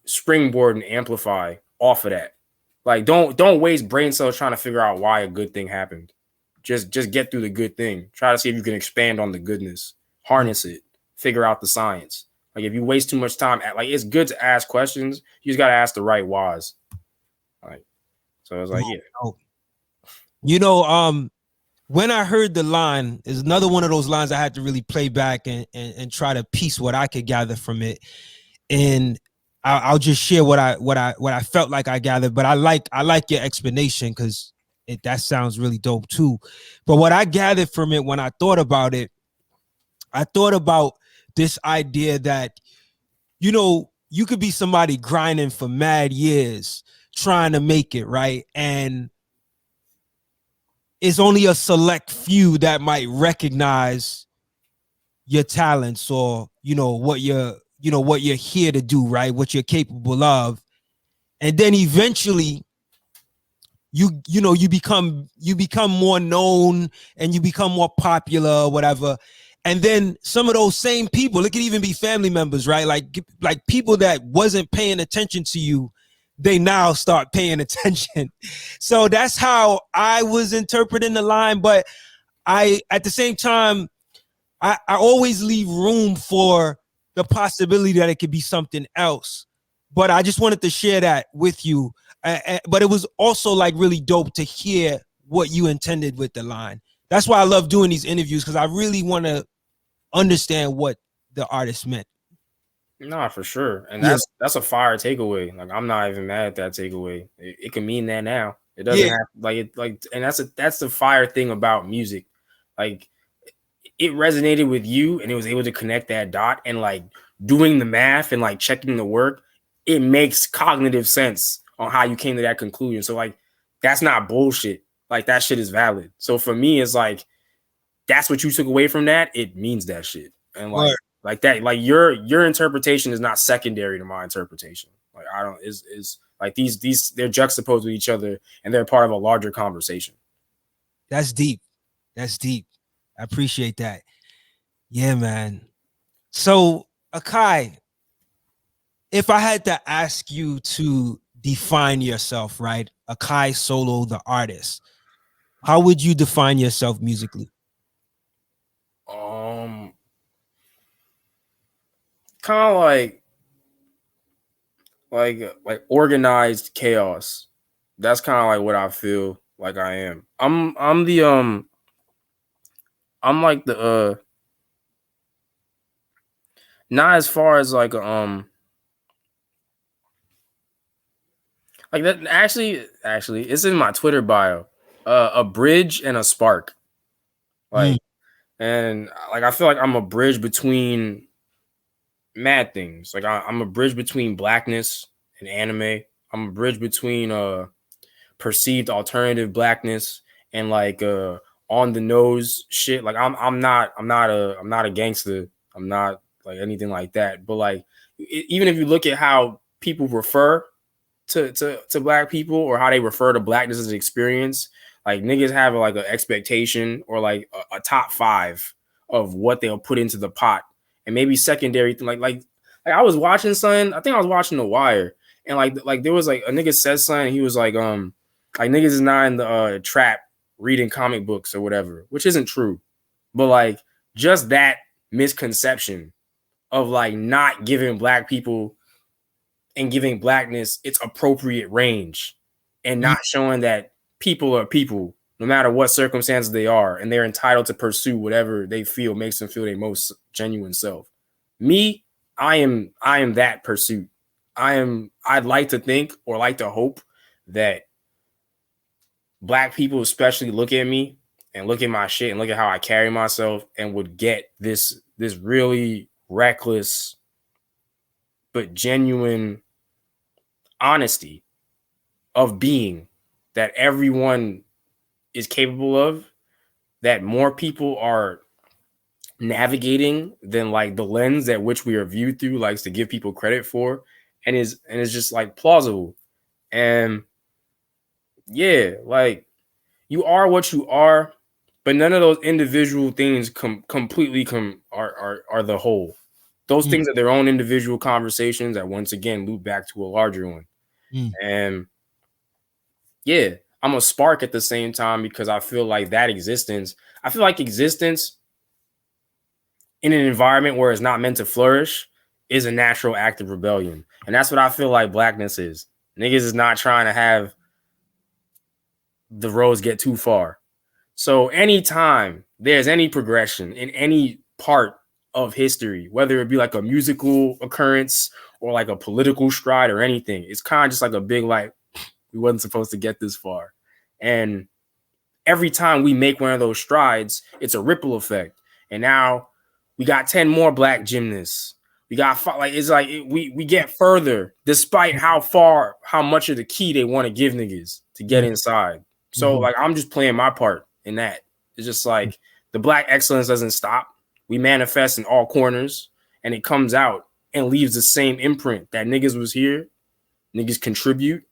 springboard and amplify off of that. Like, don't waste brain cells trying to figure out why a good thing happened. Just get through the good thing. Try to see if you can expand on the goodness, harness it, figure out the science. Like, if you waste too much time, it's good to ask questions. You just got to ask the right whys. Like, so I was like, yeah. You know, when I heard the line, is another one of those lines I had to really play back and try to piece what I could gather from it. And I'll just share what I felt like I gathered. But I like your explanation, because that sounds really dope too. But what I gathered from it when I thought about it, I thought about this idea that, you know, you could be somebody grinding for mad years trying to make it, right? And it's only a select few that might recognize your talents, or, you know, what you're here to do, right? What you're capable of. And then eventually you become more known, and you become more popular or whatever. And then some of those same people, it could even be family members, right? Like people that wasn't paying attention to you, they now start paying attention. So that's how I was interpreting the line. But at the same time, I always leave room for the possibility that it could be something else. But I just wanted to share that with you. But it was also like really dope to hear what you intended with the line. That's why I love doing these interviews, because I really want to understand what the artist meant. Nah, for sure. And that's a fire takeaway. Like, I'm not even mad at that takeaway. It can mean that now. It doesn't have and that's the fire thing about music. Like, it resonated with you, and it was able to connect that dot, and like doing the math and like checking the work, it makes cognitive sense on how you came to that conclusion. So like, that's not bullshit. Like, that shit is valid. So for me, it's like, that's what you took away from that, it means that shit. And Word. like that, like your interpretation is not secondary to my interpretation. Like I don't is like these they're juxtaposed with each other and they're part of a larger conversation. That's deep. That's deep. I appreciate that. Yeah, man. So, AKAI, if I had to ask you to define yourself, right? AKAI Solo, the artist, how would you define yourself musically? Kind of like organized chaos. That's kind of like what I feel like I am. I'm the I'm like the not as far as like that actually it's in my Twitter bio. A bridge and a spark. Like and like I feel like I'm a bridge between mad things. Like I'm a bridge between blackness and anime. I'm a bridge between perceived alternative blackness and like on the nose shit. Like I'm not a gangster. I'm not like anything like that. But like even if you look at how people refer to black people or how they refer to blackness as an experience, like niggas have like an expectation or like a top 5 of what they'll put into the pot, and maybe secondary like I was watching something. I think I was watching The Wire, and like there was like a nigga said something. And he was like niggas is not in the trap reading comic books or whatever, which isn't true, but like just that misconception of like not giving black people and giving blackness its appropriate range and not showing that people are people no matter what circumstances they are, and they're entitled to pursue whatever they feel makes them feel their most genuine self. Me, I am that pursuit. I'd like to think or like to hope that black people especially look at me and look at my shit and look at how I carry myself and would get this really reckless but genuine honesty of being that everyone is capable of, that more people are navigating than like the lens at which we are viewed through likes to give people credit for, and is just like plausible. And yeah, like you are what you are, but none of those individual things completely are the whole. Those things are their own individual conversations that once again loop back to a larger one. And yeah, I'm a spark at the same time because I feel like existence in an environment where it's not meant to flourish is a natural act of rebellion. And that's what I feel like blackness is. Niggas is not trying to have the roads get too far. So anytime there's any progression in any part of history, whether it be like a musical occurrence or like a political stride or anything, it's kind of just like a big like, we wasn't supposed to get this far. And every time we make one of those strides, it's a ripple effect. And now we got 10 more black gymnasts. We got we get further despite how much of the key they want to give niggas to get inside. So like I'm just playing my part in that. It's just like the black excellence doesn't stop. We manifest in all corners and it comes out and leaves the same imprint that niggas was here, niggas contribute,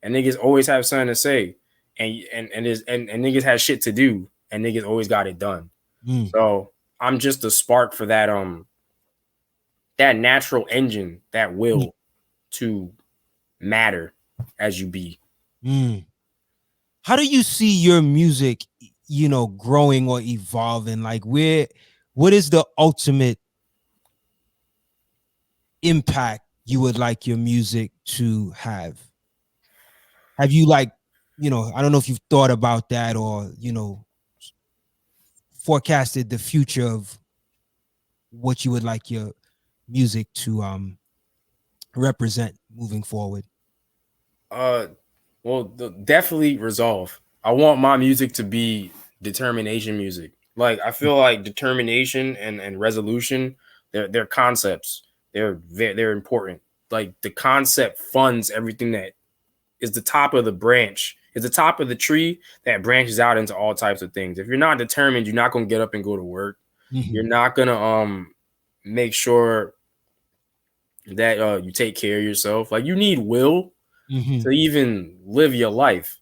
and niggas always have something to say. And niggas had shit to do, and niggas always got it done. So I'm just a spark for that that natural engine, that will to matter as you be. How do you see your music, growing or evolving? Like what is the ultimate impact you would like your music to have? Have you I don't know if you've thought about that or, forecasted the future of what you would like your music to represent moving forward? Well, definitely resolve. I want my music to be determination music. Like I feel like determination and resolution, they're concepts. They're important. Like the concept funds everything that is the top of the branch It's the top of the tree that branches out into all types of things. If you're not determined, you're not gonna get up and go to work. You're not gonna make sure that you take care of yourself. Like, you need will to even live your life.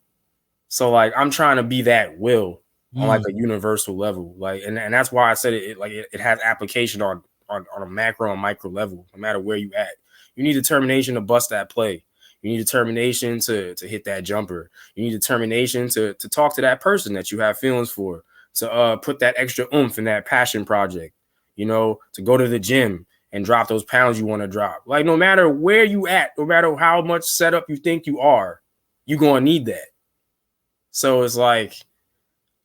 So like, I'm trying to be that will on like a universal level. Like, and that's why I said it has application on a macro and micro level, no matter where you at. You need determination to bust that play. You need determination to hit that jumper. You need determination to talk to that person that you have feelings for, to put that extra oomph in that passion project, you know, to go to the gym and drop those pounds you want to drop. Like, no matter where you at, no matter how much setup you think you are, you're going to need that. So it's like,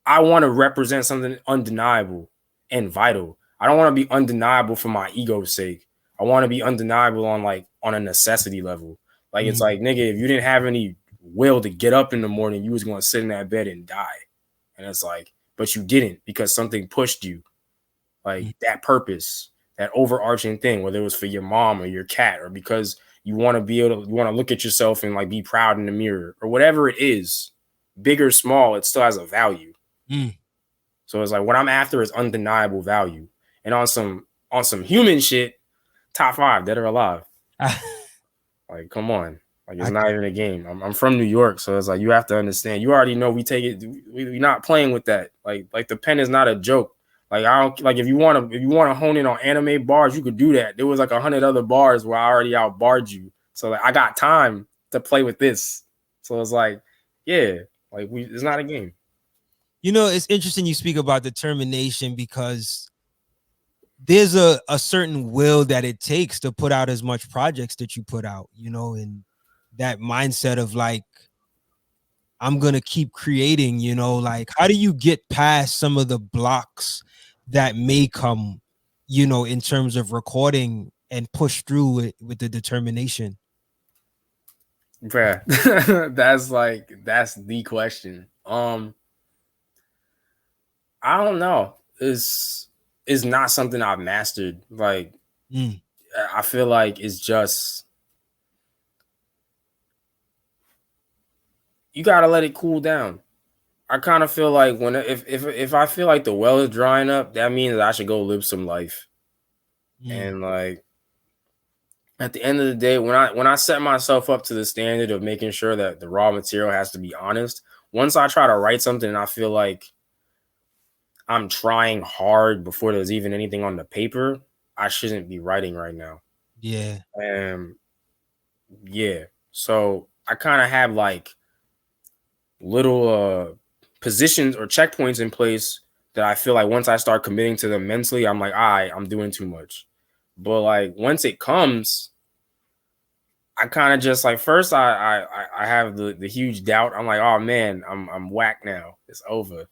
I want to represent something undeniable and vital. I don't want to be undeniable for my ego's sake. I want to be undeniable on a necessity level. Like, it's like, nigga, if you didn't have any will to get up in the morning, you was going to sit in that bed and die. And it's like, but you didn't, because something pushed you. Like, that purpose, that overarching thing, whether it was for your mom or your cat, or because you want to be able to, you want to look at yourself and like be proud in the mirror, or whatever it is, big or small, it still has a value. So it's like, what I'm after is undeniable value. And on some human shit, top 5, dead or alive. Like, come on. Like, it's not even a game. I'm from New York, so it's like, you have to understand. You already know we take it. We're not playing with that. Like the pen is not a joke. Like, I don't like, if you want to hone in on anime bars, you could do that. There was like 100 other bars where I already outbarred you. So like, I got time to play with this. So it's like, yeah, like it's not a game. You know, it's interesting you speak about determination, because there's a certain will that it takes to put out as much projects that you put out, you know, and that mindset of like, I'm going to keep creating, you know, like, how do you get past some of the blocks that may come, you know, in terms of recording, and push through it with the determination? Bruh, that's the question. I don't know. It's not something I've mastered. Like, I feel like it's just, you gotta let it cool down. I kind of feel like if I feel like the well is drying up, that means I should go live some life. And like, at the end of the day, when I set myself up to the standard of making sure that the raw material has to be honest, once I try to write something and I feel like I'm trying hard before there's even anything on the paper, I shouldn't be writing right now. Yeah. Yeah. So I kind of have like little positions or checkpoints in place that I feel like once I start committing to them mentally, I'm like, all right, I'm doing too much. But like, once it comes, I kind of just like, first I have the huge doubt. I'm like, oh man, I'm whack now. It's over.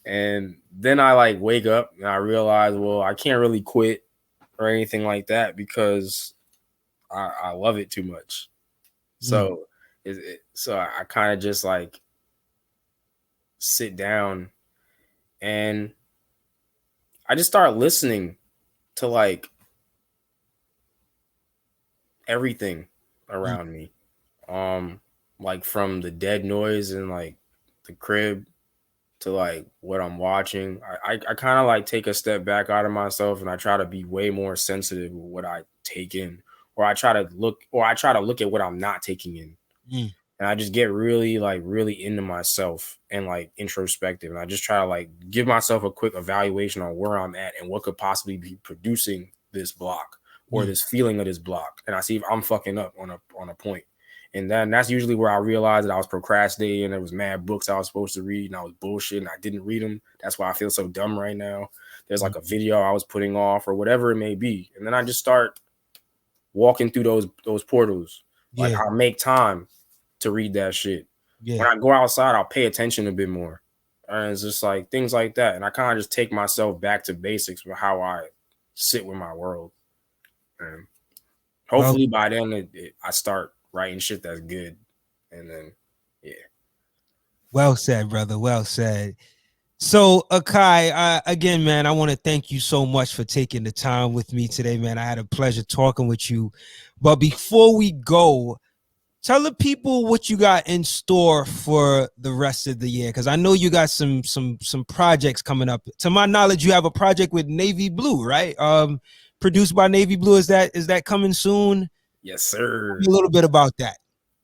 And then I like wake up and I realize, well, I can't really quit or anything like that, because I love it too much. So so I kind of just like sit down and I just start listening to like everything around me. Like, from the dead noise in like the crib to like what I'm watching. I kind of like take a step back out of myself, and I try to be way more sensitive with what I take in, or I try to look at what I'm not taking in. And I just get really into myself and like introspective. And I just try to like give myself a quick evaluation on where I'm at and what could possibly be producing this block or this feeling of this block. And I see if I'm fucking up on a point. And then that's usually where I realized that I was procrastinating. There was mad books I was supposed to read, and I was bullshitting. And I didn't read them. That's why I feel so dumb right now. There's like a video I was putting off or whatever it may be. And then I just start walking through those portals. Like, I'll make time to read that shit. When I go outside, I'll pay attention a bit more. And it's just like things like that. And I kind of just take myself back to basics with how I sit with my world. And hopefully by then I start writing shit that's good. And then, yeah. Well said, brother. Well said. So, AKAI, again, man, I want to thank you so much for taking the time with me today, man. I had a pleasure talking with you. But before we go, Tell the people what you got in store for the rest of the year, because I know you got some projects coming up. To my knowledge, you have a project with Navy Blue, right? Produced by Navy Blue. Is that coming soon? Yes, sir. Tell me a little bit about that.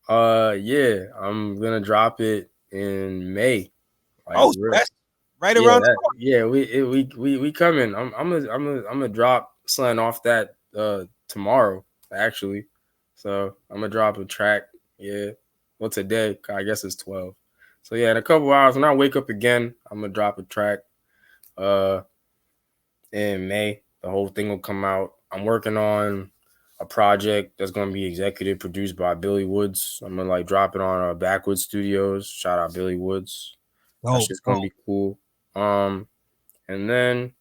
Yeah, I'm gonna drop it in May. Like, Oh, so that's right yeah, around. we coming. I'm gonna drop something off that tomorrow actually. So I'm gonna drop a track. Yeah, well today I guess it's 12. So yeah, in a couple hours when I wake up again, I'm gonna drop a track. In May, the whole thing will come out. I'm working on a project that's gonna be executive produced by Billy Woods. I'm gonna like drop it on Backwoods Studios. Shout out Billy Woods. That's just gonna be cool. And then,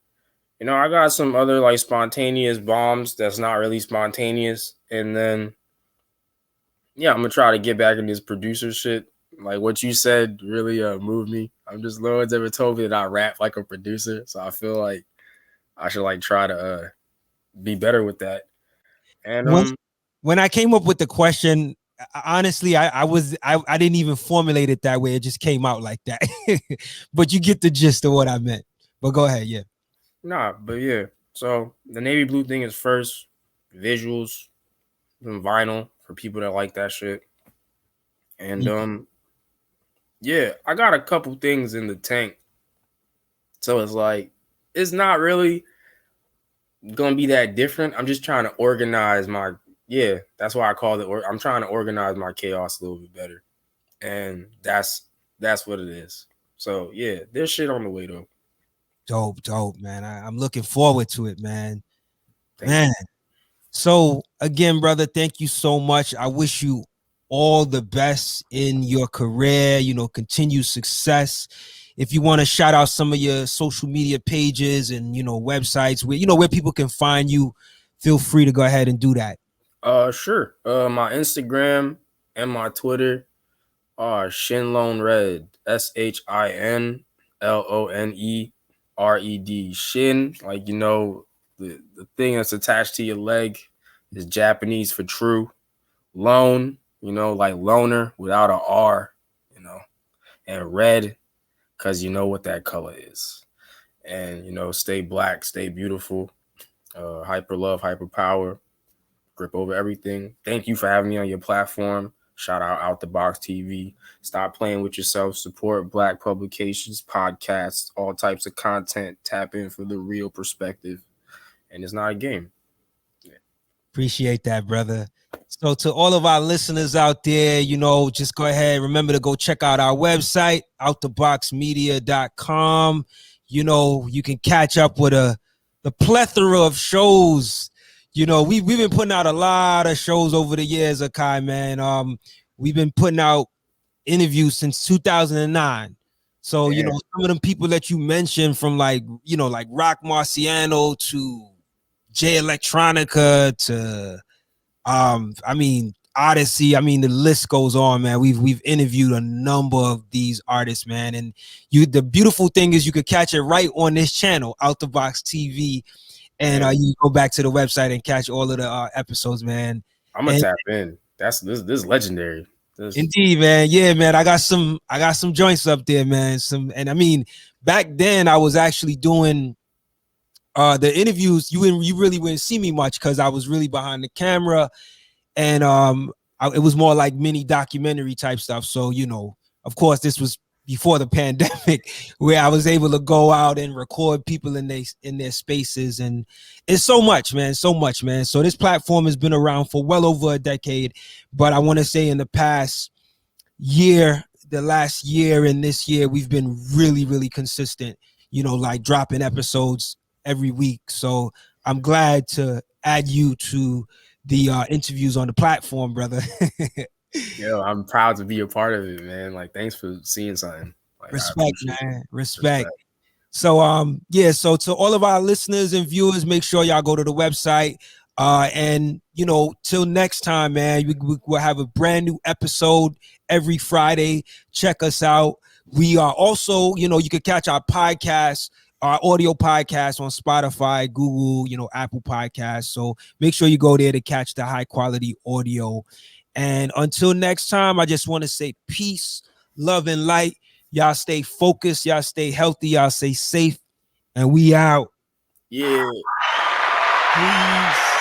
I got some other like spontaneous bombs that's not really spontaneous. And then, yeah, I'm gonna try to get back in this producer shit. Like what you said really moved me. I'm just no one's ever told me that I rap like a producer, so I feel like I should like try to be better with that. And when I came up with the question, honestly, I didn't even formulate it that way. It just came out like that. But you get the gist of what I meant. But go ahead, yeah. Nah, but yeah. So the Navy Blue thing is first, visuals, and vinyl for people that like that shit. And yeah, I got a couple things in the tank. So it's like it's not really gonna be that different. I'm just trying to organize that's why I called it. I'm trying to organize my chaos a little bit better, and that's what it is. So yeah, there's shit on the way though. Dope, man. I'm looking forward to it, man. Thank you. So again, brother, thank you so much. I wish you all the best in your career. Continued success. If you want to shout out some of your social media pages and websites where people can find you, feel free to go ahead and do that. Sure. My Instagram and my Twitter are Shinlone Red. SHINLONERED. Shin, like the thing that's attached to your leg is Japanese for true. Lone, like loner without an R, and red, because you know what that color is. And stay black, stay beautiful, hyper love, hyper power, grip over everything. Thank you for having me on your platform. Shout out the Box TV. Stop playing with yourself. Support Black publications, podcasts, all types of content. Tap in for the real perspective. And it's not a game. Yeah. Appreciate that, brother. So to all of our listeners out there, just go ahead. Remember to go check out our website, outtheboxmedia.com. You can catch up with the plethora of shows. We've been putting out a lot of shows over the years, AKAI, man. We've been putting out interviews since 2009. So, some of them people that you mentioned from like Rock Marciano to J Electronica to Odyssey. The list goes on, man. We've interviewed a number of these artists, man. And the beautiful thing is you could catch it right on this channel, Out the Box TV. And you go back to the website and catch all of the episodes, man. I'm gonna tap in. This is legendary. Indeed, man. Yeah, man. I got some joints up there, man. Back then I was actually doing the interviews. You really wouldn't see me much because I was really behind the camera, and it was more like mini documentary type stuff. So of course, this was before the pandemic, where I was able to go out and record people in their spaces, and it's so much, man. So this platform has been around for well over a decade, but I want to say in the past year, the last year and this year, we've been really, really consistent, like dropping episodes every week. So I'm glad to add you to the interviews on the platform, brother. Yo, I'm proud to be a part of it, man. Like, thanks for seeing something. Like, respect, man. Respect. So so to all of our listeners and viewers, make sure y'all go to the website. And till next time, man, we'll have a brand new episode every Friday. Check us out. We are also, you can catch our podcast, our audio podcast on Spotify, Google, Apple Podcasts. So make sure you go there to catch the high quality audio. And until next time, I just want to say peace, love, and light. Y'all stay focused. Y'all stay healthy. Y'all stay safe. And we out. Yeah. Peace.